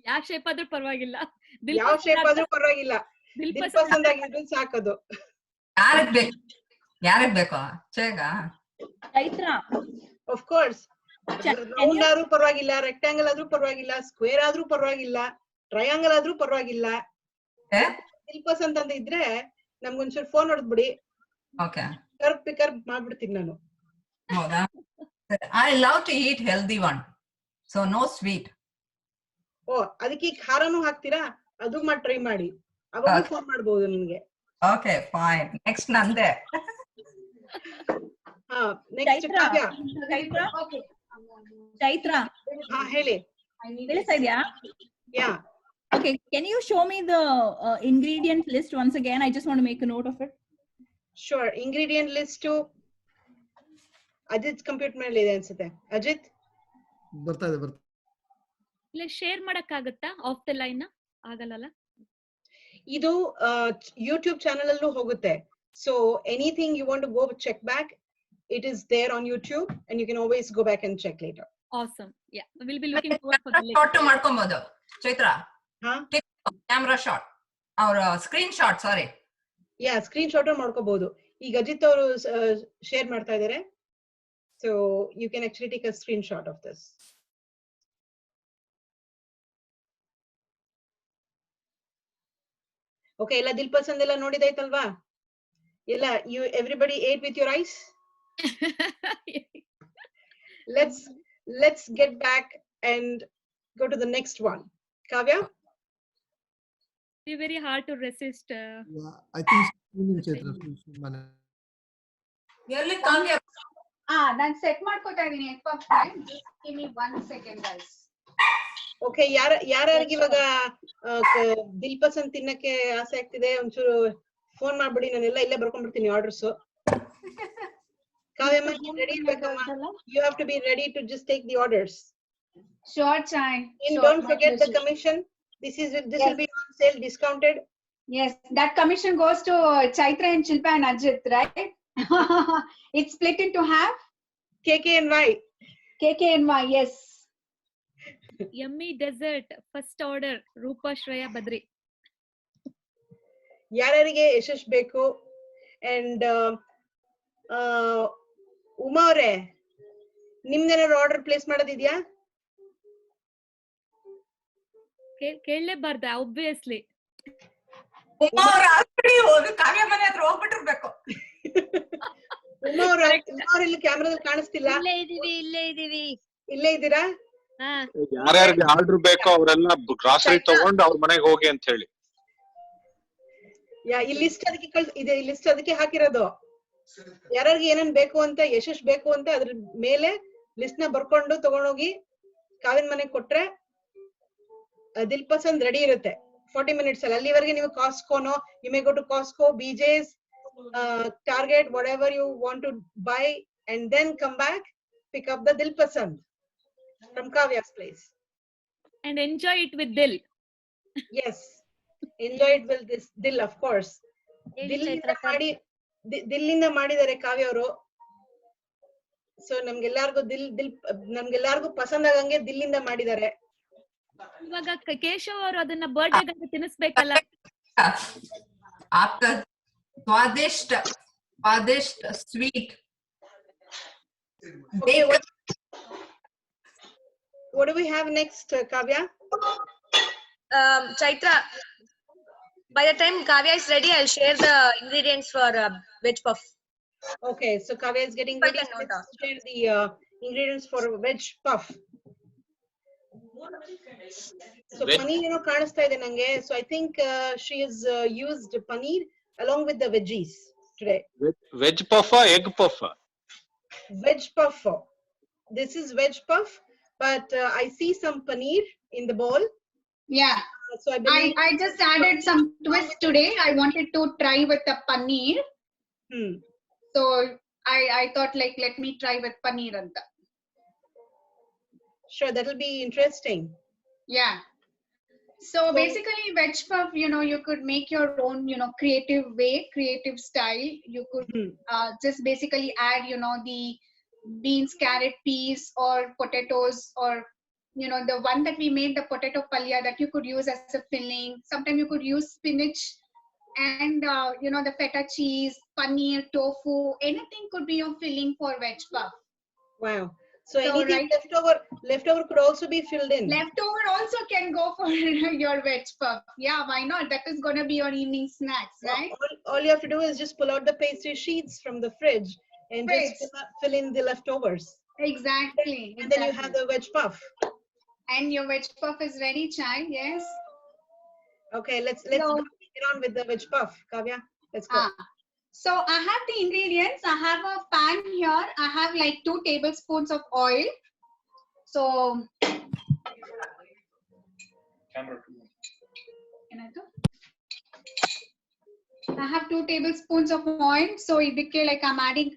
ಯಾವ ಶೇಪ್ ಆದ್ರೂ ಪರವಾಗಿಲ್ಲ, ಯಾವ ಶೇಪ್ ಆದ್ರೂ ಪರವಾಗಿಲ್ಲ, ದಿಲ್ ಪಸಂದ್ ಆಗಿದ್ರೆ ಸಾಕದು. ಯಾರಿಗೆ ಬೇಕೋ ಚೇಗ ಚೈತ್ರ ಆಫ್ ಕೋರ್ಸ್ ರೌಂಡ್ ಆದ್ರೂ ಪರವಾಗಿಲ್ಲ, ರೆಕ್ಟಾಂಗಲ್ ಆದ್ರೂ ಪರವಾಗಿಲ್ಲ, ಸ್ಕ್ವೇರ್ ಆದ್ರೂ ಪರವಾಗಿಲ್ಲ, ಟ್ರಯಾಂಗಲ್ ಆದ್ರೂ ಪರವಾಗಿಲ್ಲ. ದಿಲ್ ಪಸಂದ್ ಅಂತ ಇದ್ರೆ ನಮ್ಗೊಂಚೂರು ಫೋನ್ ಹೊಡೆದ್ಬಿಡಿ, ಕರ್ವ್ ಪಿಕರ್ ಮಾಡ್ಬಿಡ್ತೀನಿ ನಾನು. ಹೌದಾ? I love to eat healthy one, so no sweet. ಓ ಅದಕ್ಕೆ ಖಾರನೂ ಹಾಕ್ತೀರಾ? ಅದು ಮಾಡಿ ಟ್ರೈ ಮಾಡಿ, ಅವಾಗ ಫೋನ್ ಮಾಡಬಹುದು ನಿಮ್ಗೆ. Okay, fine. Next ನಂದೆ. ನೆಕ್ಸ್ಟ್ ಕಾವ್ಯ. ಚೈತ್ರ ಹೇಳಿ. ಕೇಳಿಸ್ತಾ ಇದೆಯಾ? Yeah. Okay, can you show me the ingredient list once again? I just want to make a note of it. Sure. Ingredient list Ajith computer ಮೇಲೆ ಇದೆ ಅನ್ಸುತ್ತೆ. ಅಜಿತ್ ಬರ್ತಾ ಇದೆ. ಇಲ್ಲ ಶೇರ್ ಮಾಡಕ್ ಆಗುತ್ತಾ ಆಫ್ ದ ಲೈನ್? ಆಗಲ್ಲ. ಇದು ಯೂಟ್ಯೂಬ್ ಚಾನೆಲ್ ಅಲ್ಲೂ ಹೋಗುತ್ತೆ. So anything you want to go check back, it is there on YouTube and you can always go back and check later. Awesome. Yeah, we'll be looking forward for the link. Shot ಮಾಡ್ಕೊಬಹುದು Chaitra. Camera shot ಅವರ screen shot, ಸಾರಿ. ಯಾ screen shot ಮಾಡ್ಕೋಬಹುದು. ಈಗ ಅಜಿತ್ ಅವರು share ಮಾಡ್ತಾ ಇದ್ದಾರೆ. So you can actually take a screenshot of this. Okay, ಎಲ್ಲ ದಿಲ್ ಪಸಂದ್ ಎಲ್ಲ ನೋಡಿದಾಯ್ತಲ್ವಾ? ಎಲ್ಲ everybody ate with your eyes? Let's get back and go to the next one. Kavya? It's very hard to resist. Yeah, I think ಎಲ್ಲಿ ಕಾವ್ಯ? ನಾನು set ಮಾಡ್ಕೊತಾ ಇದೀನಿ. Just give me 1 second guys. Okay, ಯಾರ್ಯಾರಿಗೆ ಇವಾಗ ದಿಲ್ ಪಸಂದ್ ತಿನ್ನಕ್ಕೆ ಆಸೆ ಆಗ್ತಿದೆ ಒಂಚೂರು ಫೋನ್ ಮಾಡ್ಬಿಡಿ, ನಾನೆಲ್ಲ ಇಲ್ಲೇ ಬರ್ಕೊಂಡ್ಬಿಡ್ತೀನಿ ಆರ್ಡರ್ಸ್. ಕಾವ್ಯಮ್ಮ ರೆಡಿ ಇರ್ಬೇಕಮ್ಮ. You have to be ready to just take the orders. Sure, Chai. And don't forget the commission. This will be on sale, discounted. Yes, that commission goes to Chaitra and Shilpa and Ajit, right? It's split into half. KKNY. KKNY, yes. Yummy dessert, first order, Rupa Shreya Badri. ಯಾರ್ಯಾರಿಗೆ ಯಶಸ್ ಬೇಕು and Uma ಅವರೇ ನಿಮ್ದೇನಾದ್ರು order place ಮಾಡೋದಿದ್ಯಾ? ಕೇಳಲೇಬಾರ್ದ obviously. Uma ಅವ್ರ already ಹೋಗಿ ಕಾವ್ಯ ಮನೆ ಹತ್ರ ಹೋಗ್ಬಿಟ್ಟಿರ್ಬೇಕು. ಉಮಾ ಅವ್ರ ಇಲ್ಲಿ ಕ್ಯಾಮೆರಾದಲ್ಲಿ ಕಾಣಿಸ್ತಿಲ್ಲ. ಇಲ್ಲೇ ಇದ್ದೀರಾ? ಯಾರ್ಯಾರಿಗೆ ಆರ್ಡರ್ ಬೇಕೋ ಅವರೆಲ್ಲ ಗ್ರಾಸರಿ ತಗೊಂಡು ಅವ್ರ ಮನೆಗೆ ಹೋಗಿ ಅಂತ ಹೇಳಿ. ಈ ಲಿಸ್ಟ್ ಅದಕ್ಕೆ ಇದೆ, ಈ ಲಿಸ್ಟ್ ಅದಕ್ಕೆ ಹಾಕಿರೋದು. ಯಾರ್ಯಾರಿಗೆ ಏನೇನ್ ಬೇಕು ಅಂತ, ಯಶಸ್ ಬೇಕು ಅಂತ ಅದ್ರ ಮೇಲೆ ಲಿಸ್ಟ್ ನ ಬರ್ಕೊಂಡು ತಗೊಂಡೋಗಿ ಕಾವಿನ ಮನೆಗೆ ಕೊಟ್ರೆ ದಿಲ್ ಪಸಂದ್ ರೆಡಿ ಇರುತ್ತೆ 40 minutes ಅಲ್ಲಿ. ಅಲ್ಲಿವರೆಗೆ ನೀವು ಕಾಸ್ಕೋನೋ, you may go to Costco, BJ's, Target, whatever you want to buy, and then come back, pick up the dil pasand from Kavya's place and enjoy it with dil. Yes. Enjoy it with this dill, of course. ಹೇಳಿ ದಿಲ್ಲಿಂದ ಚೈತ್ರಕ್ಕ. ಮಾಡಿ ದಿಲ್ಲಿಂದ ಮಾಡಿದ್ದಾರೆ ಕಾವ್ಯ ಅವರು. So ನಮ್ಗೆಲ್ಲಾರ್ಗು ನಮ್ಗೆಲ್ಲಾರ್ಗು ಪಸಂದ್ ಆಗಂಗೆ ದಿಲ್ಲಿಂದ ಮಾಡಿದ್ದಾರೆ. ಇವಾಗ ಕೇಶವ್ ಅವರು ಅದನ್ನ birthday ತಿನ್ನಿಸ್ಬೇಕಲ್ಲ. After स्वादिष्ट sweet. Okay, what do we have next, Kavya? Chaitra, by the time Kavya is ready, I'll share the ingredients for veg puff. Okay, so Kavya is getting ready to share the ingredients for veg puff. So paneer ಕಾಣಿಸ್ತಾ ಇದೆ ನಂಗೆ. So I think she has used paneer along with the veggies today. Veg puff, egg puff. Veg puff. This is veg puff, but I see some paneer in the bowl. Yeah. So I just added some twist today. I wanted to try with the paneer. So I thought like let me try with paneer anta. Sure, that will be interesting. Yeah. So basically veg puff, you could make your own, creative way, creative style. You could just basically add, the beans, carrot, peas or potatoes, or the one that we made, the potato palya, that you could use as a filling. Sometimes you could use spinach and the feta cheese, paneer, tofu, anything could be your filling for veg puff. Wow. So anything leftover could also be filled in. Leftover also can go for your veg puff. Yeah, why not? That is going to be your evening snacks, right? All you have to do is just pull out the pastry sheets from the fridge and just fill in the leftovers. Exactly. And then you have the veg puff. And your veg puff is ready, child. Yes. Okay, let's get on with the veg puff, Kavya. Let's go. So I have the ingredients. I have a pan here. I have like 2 tablespoons of oil. So I have 2 tablespoons of oil. So idike like I'm adding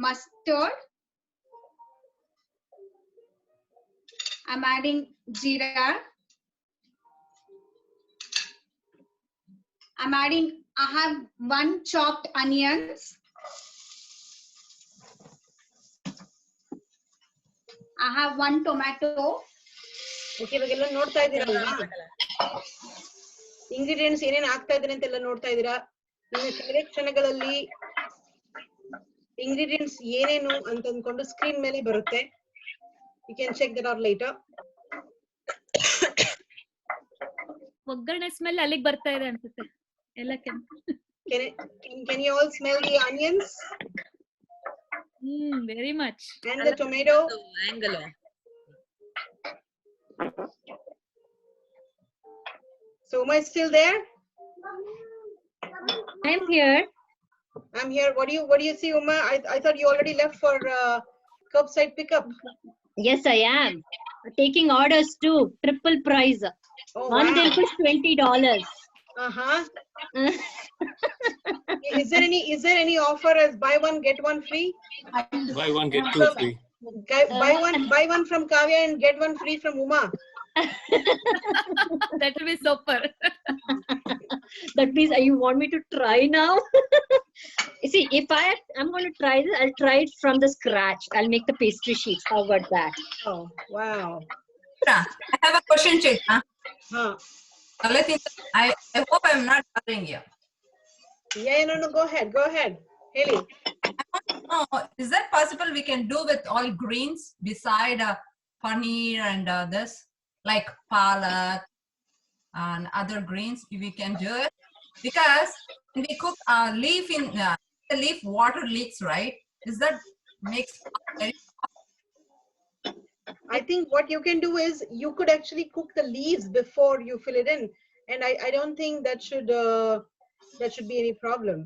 mustard. I'm adding jeera. I have 1 chopped onions. I have 1 tomato. Okay, ಇವಾಗೆಲ್ಲ ನೋಡ್ತಾ ಇದ್ದೀರಲ್ವಾ? Ingredients ಏನೇನ್ ಆಗ್ತಾ ಇದ್ದಾರೆ ಅಂತೆಲ್ಲ ನೋಡ್ತಾ ಇದ್ದೀರಾ? ನಿಮ್ಮ ಕೆಲವೇ ಕ್ಷಣಗಳಲ್ಲಿ ಇಂಗ್ರೀಡಿಯೆಂಟ್ಸ್ ಏನೇನು ಅಂತ ಅಂದ್ಕೊಂಡು ಸ್ಕ್ರೀನ್ ಮೇಲೆ ಬರುತ್ತೆ. You can check that out later. ಒಗ್ಗರಣೆ ಸ್ಮೆಲ್ ಅಲ್ಲಿಗೆ ಬರ್ತಾ ಇದೆ ಅನ್ಸುತ್ತೆ. ಎಲ್ಲ Can you all smell the onions? Very much. And the tomato. So Uma is still there? I'm here. I'm here. What do you see, Uma? I thought you already left for curbside pickup. Yes, I am. Taking orders too. Triple price. Oh, One wow. bill is $20. Is there any offer as buy one get one free? Buy one get two free. Buy one from Kavya and get one free from Uma. That will be super. That means you want me to try now? You see, if I'm going to try this, I'll try it from the scratch. I'll make the pastry sheets. How about that? Oh, wow. I have a question, Chaitra. I hope I'm not bothering you. Yeah, no, go ahead. Haley. Is that possible we can do with all greens beside paneer and this, like palak and other greens? We can do it because when we cook leaf in the leaf, water leaks, right? Is that makes very I think what you can do is you could actually cook the leaves before you fill it in, and I don't think that should be any problem.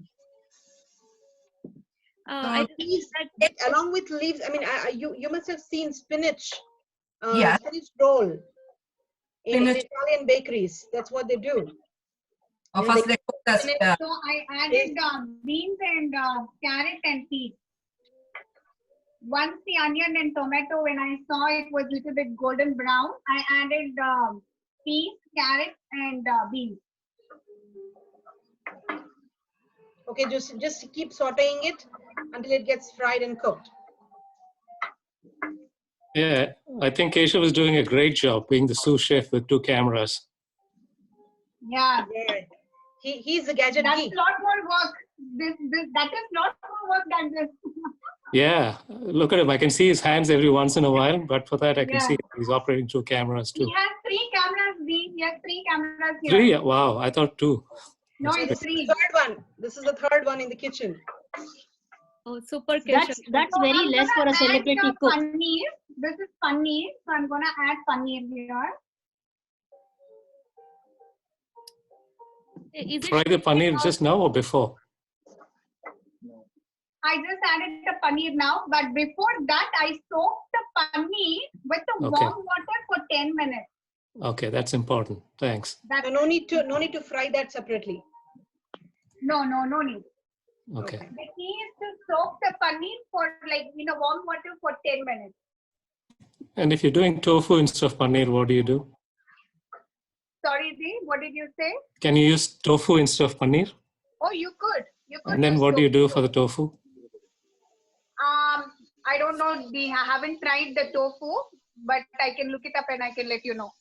Along with leaves, I mean, you must have seen spinach, spinach roll in Italian bakeries. That's what they do. First they cook the so I added beans and carrot and peas. Once the onion and tomato, when I saw it was little bit golden brown, I added peas, carrot, and beans. Okay, just keep sauteing it until it gets fried and cooked. Yeah, I think Keshav is doing a great job being the sous chef with 2 cameras. Yeah. Yeah. He's the gadget That's geek. a lot more work. That is lot more work than this. Yeah, look at him. I can see his hands every once in a while, but for that I can Yeah. see he's operating 2 cameras too. He has 3 cameras. He has 3 cameras here. 3? Wow, I thought 2. No, This it's is 3. the third one. This is the third one in the kitchen. Oh, super Keshav. That's So very I'm less for gonna a celebrity add cook. paneer. This is paneer, so I'm gonna add paneer here. Is Fry the paneer just now or before? I just added the paneer now, but before that, I soaked the paneer with the Okay. warm water for 10 minutes. Okay, that's important. Thanks. So no need to fry that separately. No need. Okay. The key is to soak the paneer for warm water for 10 minutes. And if you're doing tofu instead of paneer, what do you do? Sorry, Dee, what did you say? Can you use tofu instead of paneer? Oh, you could. And then what do you do for the tofu? I don't know, Dee. I haven't tried the tofu, but I can look it up and I can let you know.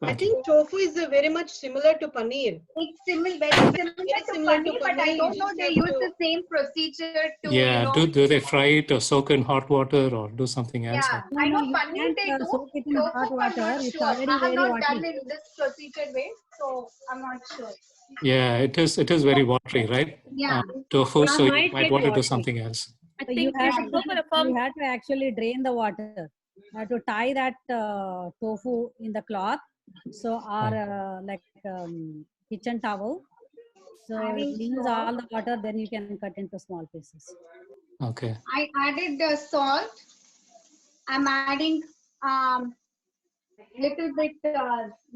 I think tofu is very much similar to paneer. It's very similar to paneer, but I paneer, don't you know just they have use to- the same procedure to, Yeah, do they fry it or soak in hot water or do something else? Yeah, I know paneer they do. soak it in Tofu, hot I'm water. not It's sure. already I have very not done watery. it this procedured way, so I'm not sure. Yeah, it is very watery, right? Yeah. Tofu, so you might might get want to do watery. something else. I You think have, we should go for a firm. you have to actually drain the water to tie that tofu in the cloth. So our kitchen towel. So it leaves all the water. Then you can cut into small pieces. Okay. I added the salt. I'm adding little bit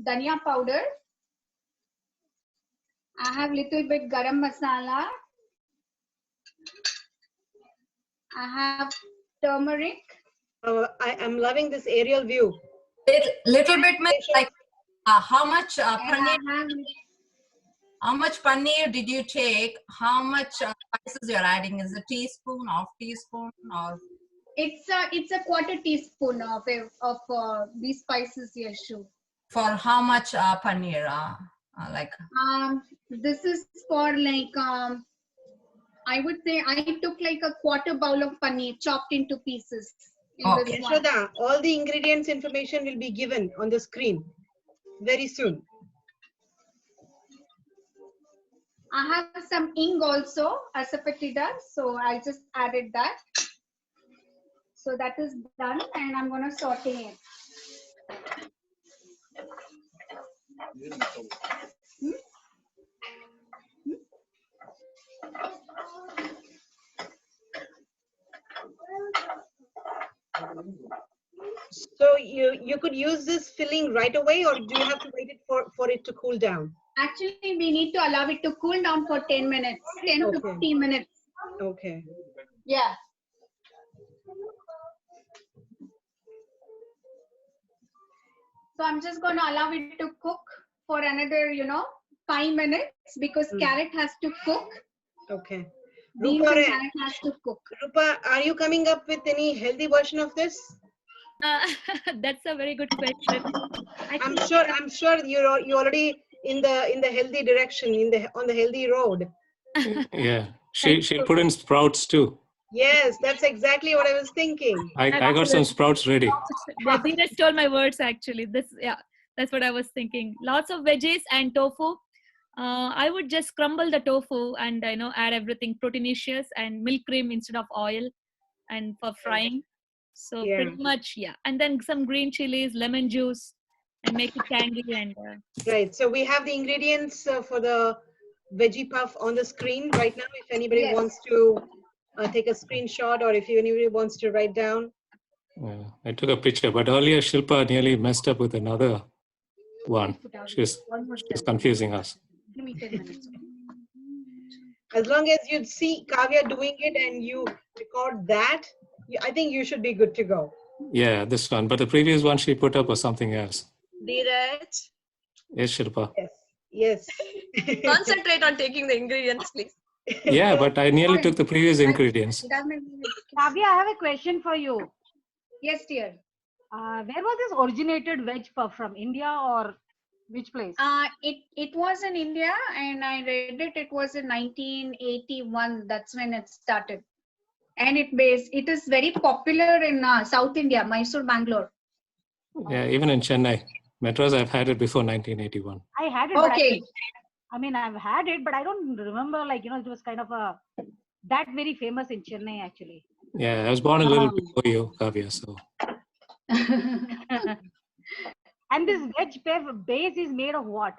dhania powder. I have little bit garam masala. I have turmeric. I am loving this aerial view. Little bit means like how much And I paneer? have How much paneer did you take? How much spices you're adding? Is it a teaspoon, half teaspoon, or? it's a quarter teaspoon of these spices here, Shu. For how much paneer? Like This is for like I would say I took like a quarter bowl of paneer chopped into pieces. In this one. Yashoda, all the ingredients information will be given on the screen very soon. I have some ing also, asafoetida, so I just added that. So that is done, and I'm gonna saute it. So you could use this filling right away, or do you have to wait it for it to cool down? Actually, we need to allow it to cool down for 10 minutes, 10 to 15 minutes. Okay. Yeah. So I'm just going to allow it to cook for another, 5 minutes because carrot has to cook. Okay. Beans Rupa, and carrot has to cook. Rupa, are you coming up with any healthy version of this? That's a very good question. I'm sure you're already in the healthy direction, on the healthy road. Yeah, she'll put in sprouts too. Yes, that's exactly what I was thinking. I got some sprouts ready. Dheeraj stole my words actually. That's what I was thinking. Lots of veggies and tofu. I would just crumble the tofu and add everything proteinaceous and milk cream instead of oil, and for frying. So pretty much, yeah. And then some green chilies, lemon juice, and make it tangy. And Right. So we have the ingredients for the veggie puff on the screen right now. If anybody wants to take a screenshot, or if anybody wants to write down. I took a picture, but earlier Shilpa nearly messed up with another one. She's confusing us. As long as you see Kavya doing it and you record that, I think you should be good to go. Yeah, this one. But the previous one she put up was something else. Dheeraj, Yes, Shilpa. Yes. Concentrate on taking the ingredients, please. Yeah, but I nearly took the previous ingredients. Kavya, I have a question for you. Yes, dear. Where was this originated veg puff from? India or which place? It was in India, and I read it. It was in 1981. That's when it started, and it is very popular in South India, Mysore, Bangalore. Yeah, even in Chennai. Madras, I've had it before 1981. I had it. Okay. I mean, I've had it, but I don't remember. Like it was kind of that very famous in Chennai actually. Yeah, I was born a little before you, Kavya. So. And this veg base is made of what?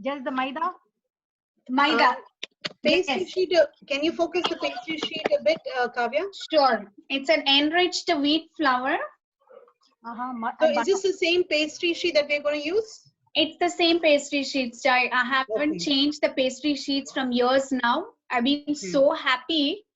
Just the maida? Maida. Pastry sheet. Can you focus the pastry sheet a bit, Kavya? Sure. It's an enriched wheat flour. So is this the same pastry sheet that we're going to use? It's the same pastry sheets. I haven't changed the pastry sheets from years now. I've been so happy.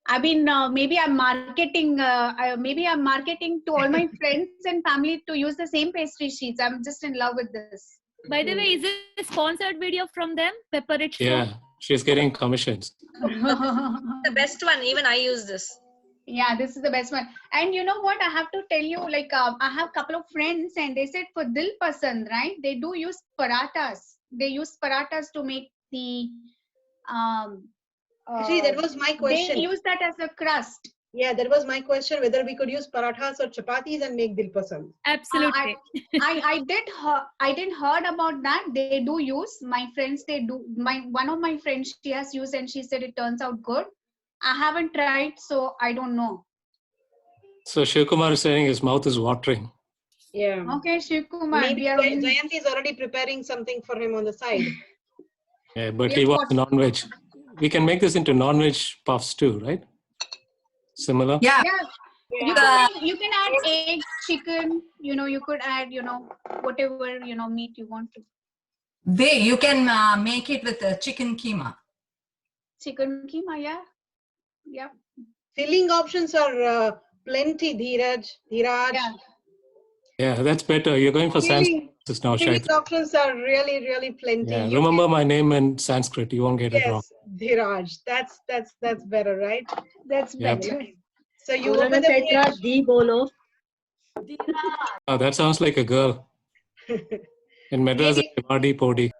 I've been maybe I'm marketing to all my friends and family to use the same pastry sheets. I'm just in love with this. By the way, is it a sponsored video from them? Pepper Rich Show? Yeah, she's getting commissions. The best one. Even I use this. Yeah, this is the best one. And you know what? I have to tell you, like, I have a couple of friends and they said for Dil Pasand, right? They do use parathas. They use parathas to make the... Actually, that was my question. They use that as a crust. Yeah, that was my question, whether we could use parathas or chapatis and make Dil Pasand. Absolutely. I didn't heard about that. They do use. My friends, they do. One of my friends, she has used and she said it turns out good. I haven't tried, so I don't know. So Shivkumar is saying his mouth is watering. Yeah. Okay, Shivkumar. Maybe Jayanti is already preparing something for him on the side. Yeah, but he wants non-veg. We can make this into non-veg puffs too, right? Similar? Yeah. You can add egg, chicken, you could add, whatever, meat you want to. You can make it with chicken keema. Chicken keema, yeah. Yeah. Filling options are plenty, Dheeraj. Yeah, that's better. You're going for Sanskrit now, Filling Shaitra. options are really, really plenty. Yeah, remember my name in Sanskrit. You won't get it wrong. Dheeraj. That's better, right? That's Yep. better. So you open the Di bolo. Oh, that sounds like a girl. In Madras, it's Vadi Podi.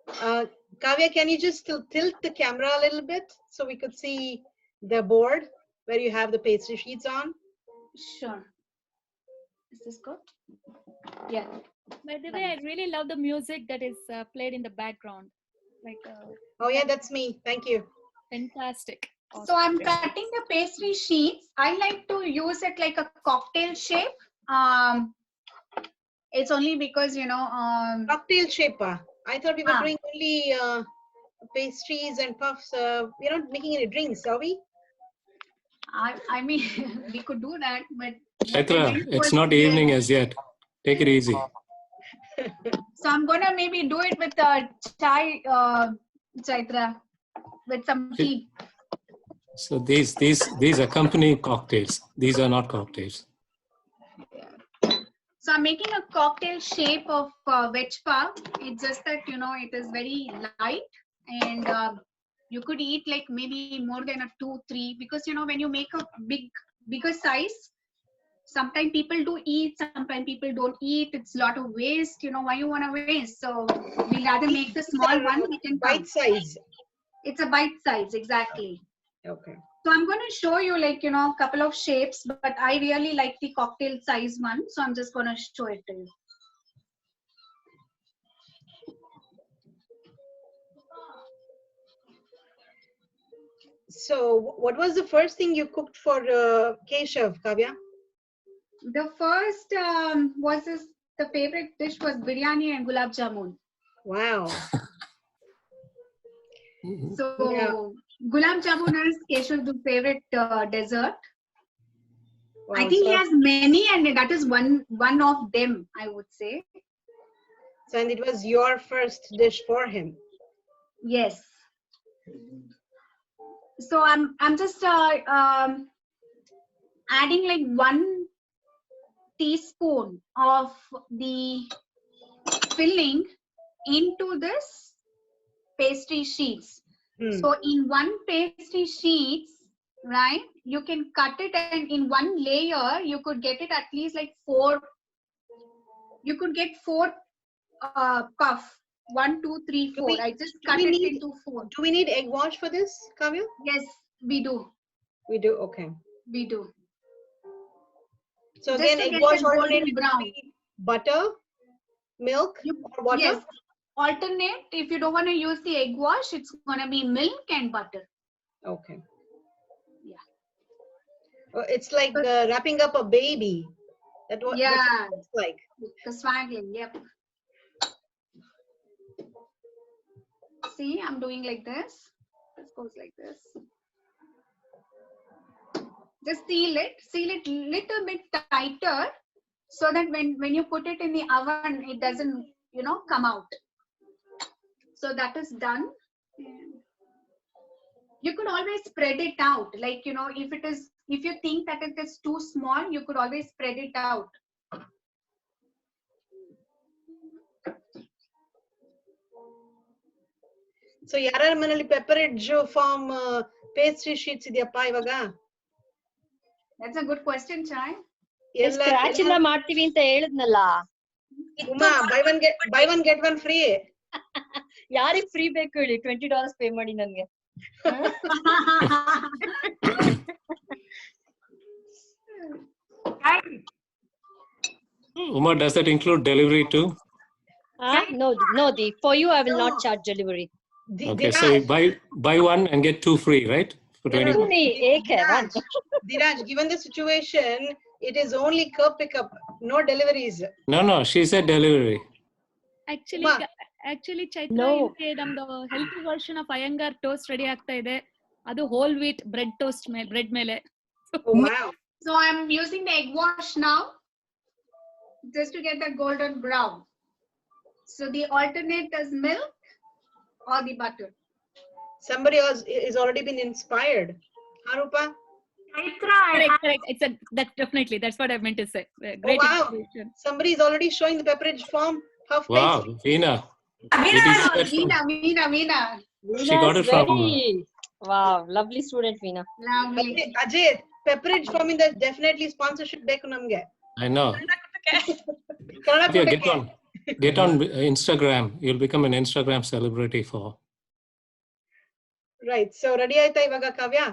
Kavya, can you just tilt the camera a little bit so we could see the board where you have the pastry sheets on? Sure. Is this good? Yeah. By the way, I really love the music that is played in the background. Like. Oh yeah, that's me. Thank you. Fantastic. So I'm cutting the pastry sheets. I like to use it like a cocktail shape. It's only because cocktail shape. I thought we were doing only pastries and puffs. We're not making any drinks, are we? I mean, we could do that, but Shaitra, it's not evening as yet. Take it easy. So I'm gonna maybe do it with chai, Chaitra, with some tea. So these accompany cocktails. These are not cocktails. So I'm making a cocktail shape of veg pav. It's just that it is very light, and you could eat like maybe more than 2-3, because when you make a bigger size, sometimes people do eat, sometimes people don't eat. It's a lot of waste. Why you want to waste? So we rather make the small one. We can bite size. It's a bite size, exactly. Okay. So I'm going to show you a couple of shapes, but I really like the cocktail size one. So I'm just going to show it to you. So what was the first thing you cooked for Keshav, Kavya? The first the favorite dish was biryani and gulab jamun. Wow. So gulab jamun is Keshav's favorite dessert. Wow, I think he has many, and that is one of them, I would say. So, and it was your first dish for him. Yes. So I'm just adding like 1 teaspoon of the filling into this pastry sheets. Hmm. So in one pastry sheets, right, you can cut it, and in one layer you could get it at least like 4. You could get 4 puff. 1, 2, 3, 4. I just cut it into 4. Do we need egg wash for this, Kavya? Yes, we do. We do. Okay. We do. So Just again, to egg get wash the golden alternative brown. would be butter, milk, or water. Yes. Alternate. If you don't want to use the egg wash, it's gonna be milk and butter. Okay. Yeah. It's like wrapping up a baby. That's what it's like. The swaggling. Yep. See, I'm doing like this. This goes like this. Just seal it little bit tighter, so that when you put it in the oven, it doesn't, come out. So that is done. You could always spread it out. Like, if you think that it is too small, you could always spread it out. So ಯಾರ ಮನೆಯಲ್ಲಿ ಪೆಪ್ಪರಿಡ್ಜ್ form pastry sheets ಇದೆಯಪ್ಪ ಇವಾಗ? That's a good question, Chai. Scratch ಇಲ್ಲ ಮಾಡ್ತೀವಿ ಅಂತ ಹೇಳಿದ್ನಲ್ಲ. Uma, buy one get one free. ಯಾರಿಗೆ free ಬೇಕು ಹೇಳಿ? $20 ಪೇ ಮಾಡಿ ನನ್ಗೆ. Uma, does that include delivery too? No, for you I will not charge delivery. Okay, so you buy one and get 2 free, right? For 20 bucks. Diraj, given the situation, it is only curb pickup, no deliveries. No, she said delivery. Actually, Chaitra, ನಮ್ದು healthy version of Iyengar toast ready ಆಗ್ತಾ ಇದೆ. ಅದು whole wheat bread toast bread ಮೇಲೆ. So I'm using the egg wash now, just to get that golden brown. So the alternate is milk or the butter. Somebody else is already been inspired. Harupa? Correct. That's what I meant to say. Great inspiration. Somebody is already showing the pepperidge form. Wow, Veena. Veena. She got it from... Wow, lovely student, Veena. Lovely. Ajay, pepperidge form in the definitely sponsorship beku namge. I know. Yeah, get on Instagram. You'll become an Instagram celebrity for... Right. So ready aita ivaga Kavya?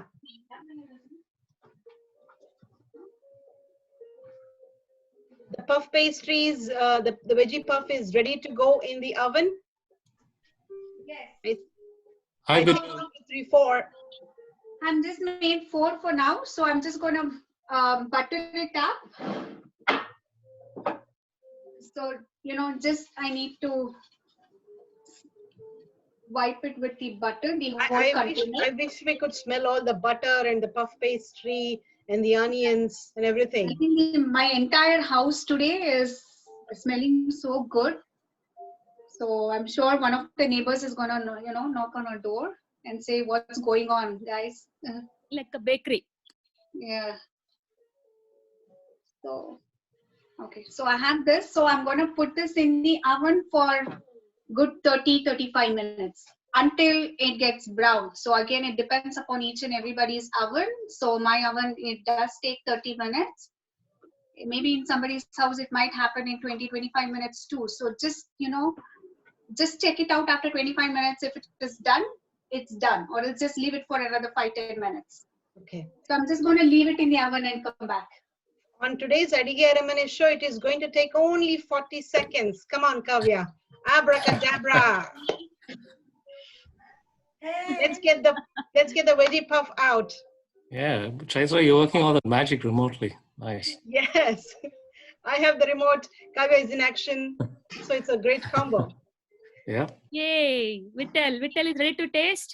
The puff pastries, the veggie puff is ready to go in the oven. Yes. Hi, 1, 2, 3, 4. I'm just made 4 for now, so I'm just gonna butter it up. So just I need to wipe it with the butter. I wish we could smell all the butter and the puff pastry and the onions and everything. I think my entire house today is smelling so good. So I'm sure one of the neighbors is gonna, knock on our door and say, "What's going on, guys?" Like a bakery. Yeah. So, okay. So I have this. So I'm gonna put this in the oven for good 30-35 minutes until it gets brown. So again, it depends upon each and everybody's oven. So my oven, it does take 30 minutes. Maybe in somebody's house, it might happen in 20-25 minutes too. So just check it out after 25 minutes. If it is done, it's done. Or else just leave it for another 5-10 minutes. Okay. So I'm just going to leave it in the oven and come back. On today's Adige Aramane show, it is going to take only 40 seconds. Come on, Kavya. Abracadabra. Let's get the veggie puff out. Yeah, Chaitra, you're working all that magic remotely. Nice. Yes. I have the remote. Kavya is in action. So it's a great combo. Yeah. Yay. Vittal is ready to taste.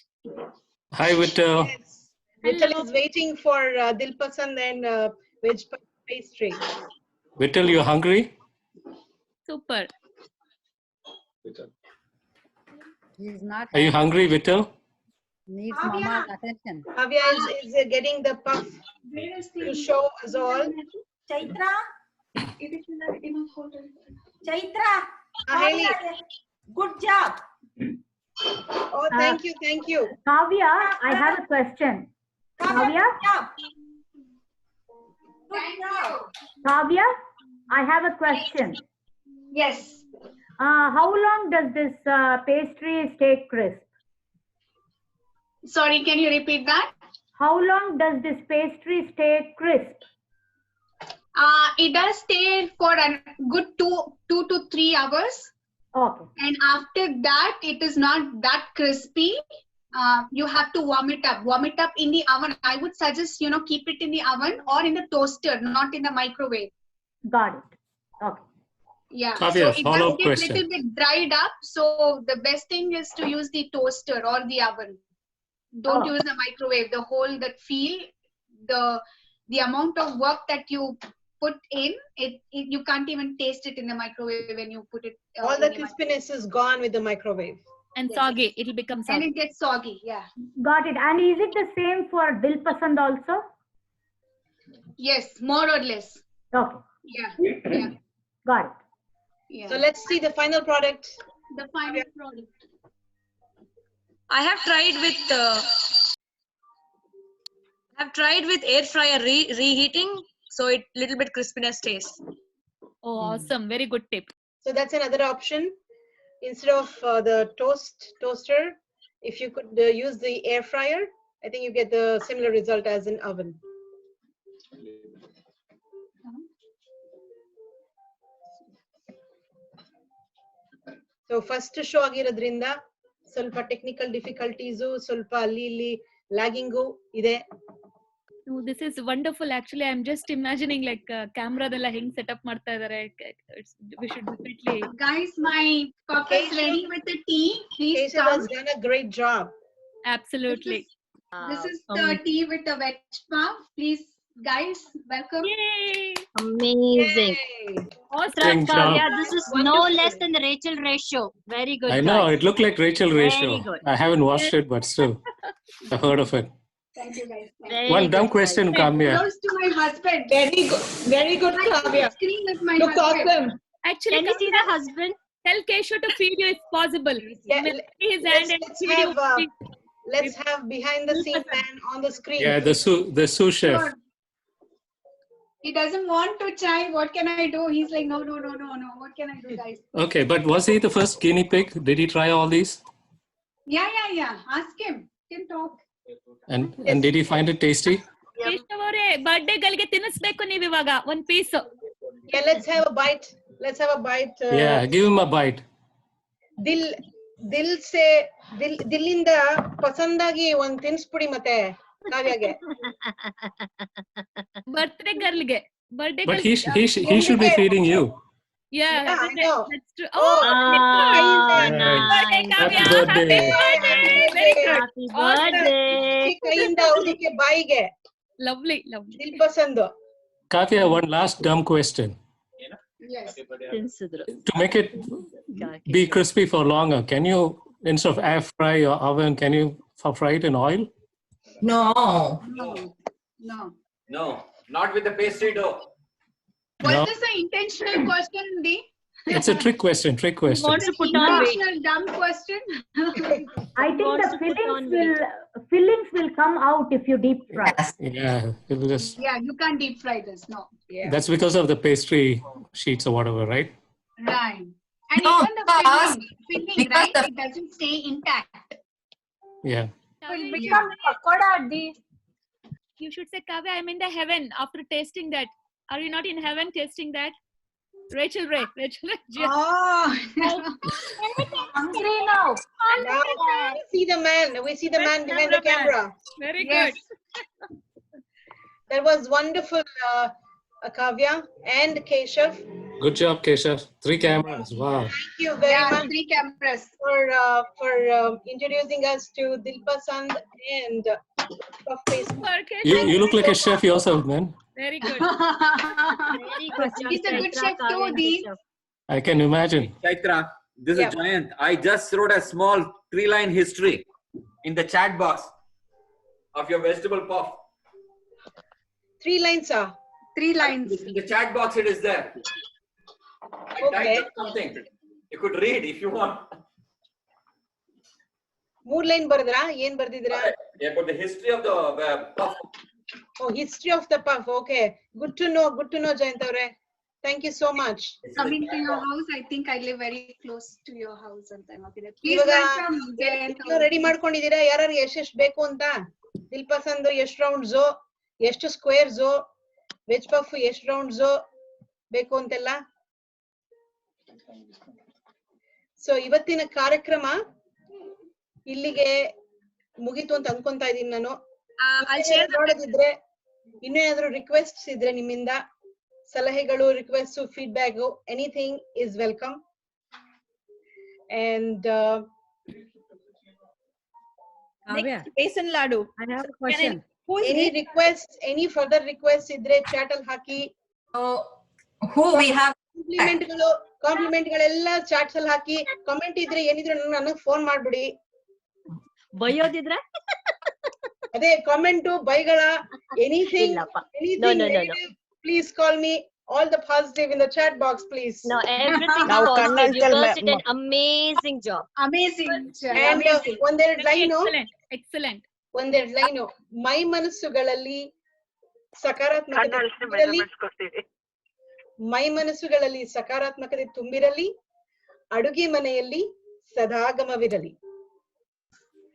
Hi, Vittal. Yes. Vittal is waiting for Dilpasand and veg pastry. Vittal, you hungry? Super. He's not. Are you hungry, Vittal? Needs mama's attention. Kavya is getting the puff to show us all. Chaitra? Chaitra? Haley. Good job. Oh, thank you, thank you. Kavya, I have a question. Kavya? Kavya, I have a question. Yes. How long does this pastry stay crisp? Sorry, can you repeat that? How long does this pastry stay crisp? It does stay for a good 2 to 3 hours. Okay. And after that, it is not that crispy. You have to warm it up. Warm it up in the oven. I would suggest, keep it in the oven or in the toaster, not in the microwave. Got it. Okay. Yeah. Kavya, so it follow-up does get question. little bit dried up. So the best thing is to use the toaster or the oven. Don't use the microwave. The whole that feel, the amount of work that you put in, you can't even taste it in the microwave when you put it. All the crispiness is gone with the microwave. And soggy. It'll become And soggy. it gets soggy. Yeah. Got it. And is it the same for Dil Pasand also? Yes, more or less. Okay. Yeah. Yeah. Got it. Yeah. So let's see the final product. The final product. I have tried with air fryer reheating, so it little bit crispiness stays. Oh, awesome. Very good tip. So that's another option. Instead of the toaster, if you could use the air fryer, I think you get the similar result as in oven. So first show ಆಗಿರೋದ್ರಿಂದ ಸ್ವಲ್ಪ technical difficulties ಸ್ವಲ್ಪ ಅಲ್ಲಿ ಲ್ಯಾಗಿಂಗು ಇದೆ. Oh, this is wonderful. Actually, I'm just imagining like camera della heng set up ಮಾಡ್ತಾ ಇದ್ದಾರೆ. We should definitely. Guys, my coffee is ready with the tea. Please Keshav has done a great job. Absolutely. This is the tea with the veg pav. Please, guys, welcome. Yay! Amazing. Awesome, Kavya, this is no less than the Rachel ratio. Very good. I know, guys. it looked like Rachel ratio. Very good. I haven't watched it, but still, I've heard of it. Thank you, guys. Very One dumb good, question, guys. Kamya. Close to my husband. Very good, Kavya. Screen with my Look husband. awesome. Actually, Can we see the husband? tell Keshav to feed you if possible. Yeah, See his hand and let's feed have, you. let's have behind the scene man on the screen. Yeah, the sous chef. Sure. He doesn't want to try. What can I do? He's like, no. What can I do, guys? Okay, but was he the first guinea pig? Did he try all these? Yeah. Ask him. He can talk. And did he find it tasty? Keshav ಅವರೇ birthday ಗಳಿಗೆ ತಿನ್ನಿಸ್ಬೇಕು ನೀವು ಇವಾಗ ಒಂದ್ piece. Yeah, let's have a bite. Let's have a bite. Yeah, give him a bite. ದಿಲ್ಲಿಂದ ಪಸಂದಾಗಿ ಒಂದ್ ತಿನ್ಸ್ಬಿಡಿ ಮತ್ತೆ ಕಾವ್ಯಗೆ. ಬರ್ತ್ಡೇ ಗರ್ಲ್ಗೆ. Birthday But he should be feeding you. Yeah, I know. that's true. Oh, birthday, Kavya. Happy birthday. Very good. Happy birthday. ಕೈಯಿಂದ ಅವನಿಗೆ ಬಾಯಿಗೆ Lovely. ದಿಲ್ ಪಸಂದ್. Kavya, one last dumb question. Yes. To make it be crispy for longer, can you, instead of air fry or oven, can you fry it in oil? No. No, not with the pastry dough. Was No. this an intentional question, Dee? It's a trick question. Wants to put on weight. Intentional dumb question? I think the fillings will come out if you deep fry. Yeah, it will just. Yeah, you can't deep fry this. No. Yeah. That's because of the pastry sheets or whatever, right? Right. And No, even the filling, because right? It doesn't stay intact. Yeah. You should say, Kavya, I'm in the heaven after tasting that. Are you not in heaven tasting that? Rachel Ray. Oh. Hungry now. Now we see the man. We see the man behind the camera. Very Yes. good. That was wonderful, Kavya and Keshav. Good job, Keshav. 3 cameras. Wow. Thank you very Yeah, much 3 cameras. for introducing us to Dil Pasand and Puff Pastry. You look like a chef yourself, man. Very good. Very good job. He's a good Chaitra, chef Kavya, too, and Dee. Keshav. I can imagine. Chaitra, this Yeah. is Giant. I just wrote a small 3-line history in the chat box of your vegetable puff. 3 lines, sir. 3 lines. In the chat box, it is there. I Okay. typed up something. You could read if you want. 3 line ಬರ್ದ್ರಾ? ಏನ್ ಬರ್ದಿದ್ದೀರಾ? About the history of the puff. Oh, history of the puff. Okay. Good to know. Good to know, Jayant avre. Thank you so much. Coming to your house, I think I live very close to your house sometime. Okay, please ಇವಾಗ welcome Jayant. Ready ಮಾಡ್ಕೊಂಡಿದ್ದೀರಾ? ಯಾರು ಎಷ್ಟೆಷ್ಟು ಬೇಕು ಅಂತ? ದಿಲ್ ಪಸಂದ್ ಎಷ್ಟು rounds, ಎಷ್ಟು squares, veg puff ಎಷ್ಟು ರೌಂಡ್ಸ್ ಬೇಕು ಅಂತೆಲ್ಲ. ಸೊ ಇವತ್ತಿನ ಕಾರ್ಯಕ್ರಮ ಇಲ್ಲಿಗೆ ಮುಗೀತು ಅಂತ ಅನ್ಕೊಂತಾ ಇದೀನಿ ನಾನು. ನೋಡೋದಿದ್ರೆ ಇನ್ನೇನಾದ್ರೂ ರಿಕ್ವೆಸ್ಟ್ಸ್ ಇದ್ರೆ ನಿಮ್ಮಿಂದ, ಸಲಹೆಗಳು, request, feedback, anything is welcome. And Besan laddu. I have a question. any requests, any further requests idre chat ಅಲ್ಲಿ ಹಾಕಿ. Who we have ಕಾಂಪ್ಲಿಮೆಂಟ್ ಗಳೆಲ್ಲ ಚಾಟ್ಸ್ ಅಲ್ಲಿ ಹಾಕಿ. ಕಮೆಂಟ್ ಇದ್ರೆ ಏನಿದ್ರೆ ನನಗೆ ಫೋನ್ ಮಾಡ್ಬಿಡಿ. ಬೈಯೋದಿದ್ರೆ ಅದೇ ಕಾಮೆಂಟ್ ಬೈಗಳ anything please call me. All the positive in the chat box, please. No, everything is positive. You girls did an amazing job. Amazing. And ಒಂದೆರಡು line, excellent. ಒಂದೆರಡು ಲೈನು. ಮೈ ಮನಸ್ಸುಗಳಲ್ಲಿ ಸಕಾರಾತ್ಮಕತೆ ತುಂಬಿರಲಿ, ಮೈ ಮನಸ್ಸುಗಳಲ್ಲಿ ಸಕಾರಾತ್ಮಕತೆ ತುಂಬಿರಲಿ, ಅಡುಗೆ ಮನೆಯಲ್ಲಿ ಸದಾಗಮವಿರಲಿ.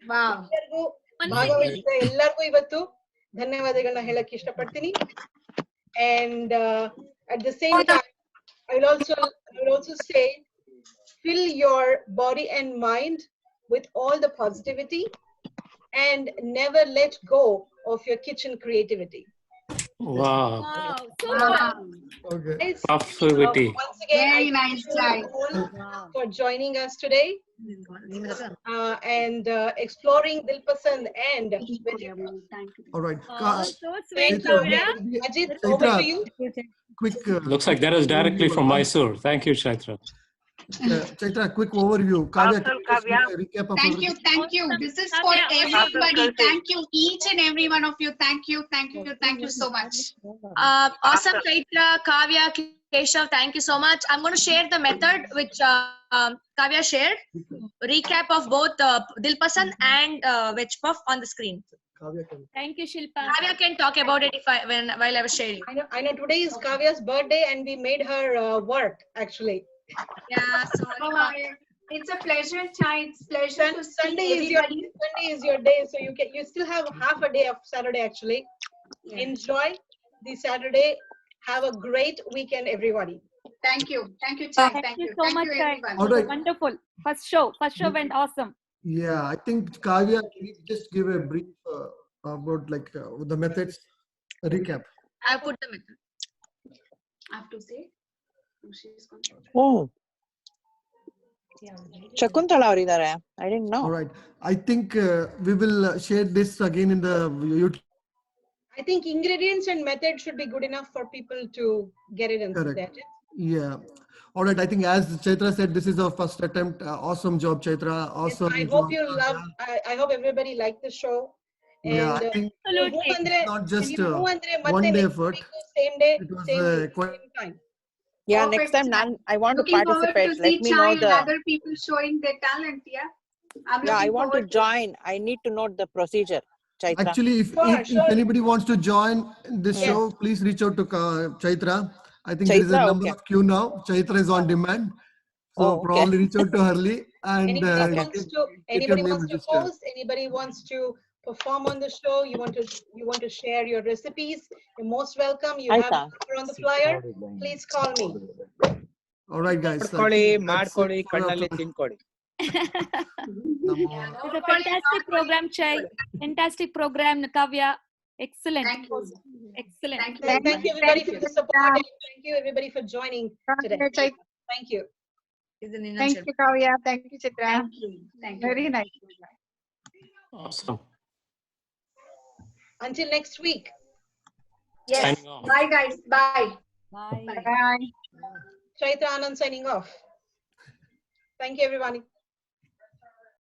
ಎಲ್ಲರಿಗೂ ಭಾಗವಹಿಸಿದ ಎಲ್ಲರಿಗೂ ಇವತ್ತು ಧನ್ಯವಾದಗಳನ್ನ ಹೇಳಕ್ ಇಷ್ಟಪಡ್ತೀನಿ. And at the same time, I will also say, fill your body and mind with all the positivity and never let go of your kitchen creativity. Wow. So Okay. Positivity. Once again, Very nice slide. For joining us today and exploring Dil Pasand and All right. so sweet, Kavya. Ajit, over to you. Quick. Looks like that is directly from Mysore. Thank you, Chaitra. Chaitra, quick overview. Kavya, recap of Thank you, thank you. This is for everybody. Thank you, each and every one of you. Thank you, thank you, thank you so much. Awesome, Chaitra, Kavya, Keshav, thank you so much. I'm going to share the method which Kavya shared. Recap of both Dil Pasand and Veg Puff on the screen. Thank you, Shilpa. Kavya can talk about it while I was sharing. I know today is Kavya's birthday and we made her work actually. Yeah, sorry. It's a pleasure, child. It's pleasure to see Sunday everybody. is your day, so you still have half a day of Saturday actually. Yeah. Enjoy the Saturday. Have a great weekend, everybody. Thank you, child. Thank you so thank much, you, Chai. everyone. All right. Wonderful. First show went awesome. Yeah, I think Kavya, can you just give a brief about the methods recap? I put the method. I have to say. She's gone. Oh. Shakuntala avariದ್ದಾರೆ. I didn't know. All right. I think we will share this again in the YouTube. I think ingredients and method should be good enough for people to get it and Correct. get it. Yeah. All right. I think as Chaitra said, this is our first attempt. Awesome job, Chaitra. Awesome. I hope you love. I hope everybody liked the show. Yeah, I think it's not just one day effort. Same day, It was same time. Yeah, Perfect. next time I want to Looking forward participate. to Let see me Chai know and the. other people showing their talent. Yeah. I'm Yeah, I looking want to forward join. I need to know the procedure. Chaitra. Actually, if anybody wants to join this show, please reach out to Chaitra. I think there is a Chaitra, number okay. of queue now. Chaitra is on demand. So Oh, okay. probably reach out to Harley and Anybody wants to registered. host, anybody wants to perform on the show, you want to share your recipes, you're most welcome. You have a number on the flyer. Please call me. All right, guys. ಮಾಡ್ಕೊಳ್ಳಿ ಕಣ್ಣಲ್ಲಿ ತಿನ್ಕೊಳ್ಳಿ. It's a fantastic program, Chai. Fantastic program, Kavya. Excellent. Excellent. Thank you everybody for the support. Thank you everybody for joining today. Thank you. Thank you, Kavya. Thank you, Chitra. Thank you. Very nice. Awesome. Until next week. Yes. Signing off. Bye, guys. Bye. Bye. Bye. Chaitra Anand signing off. Thank you, everybody.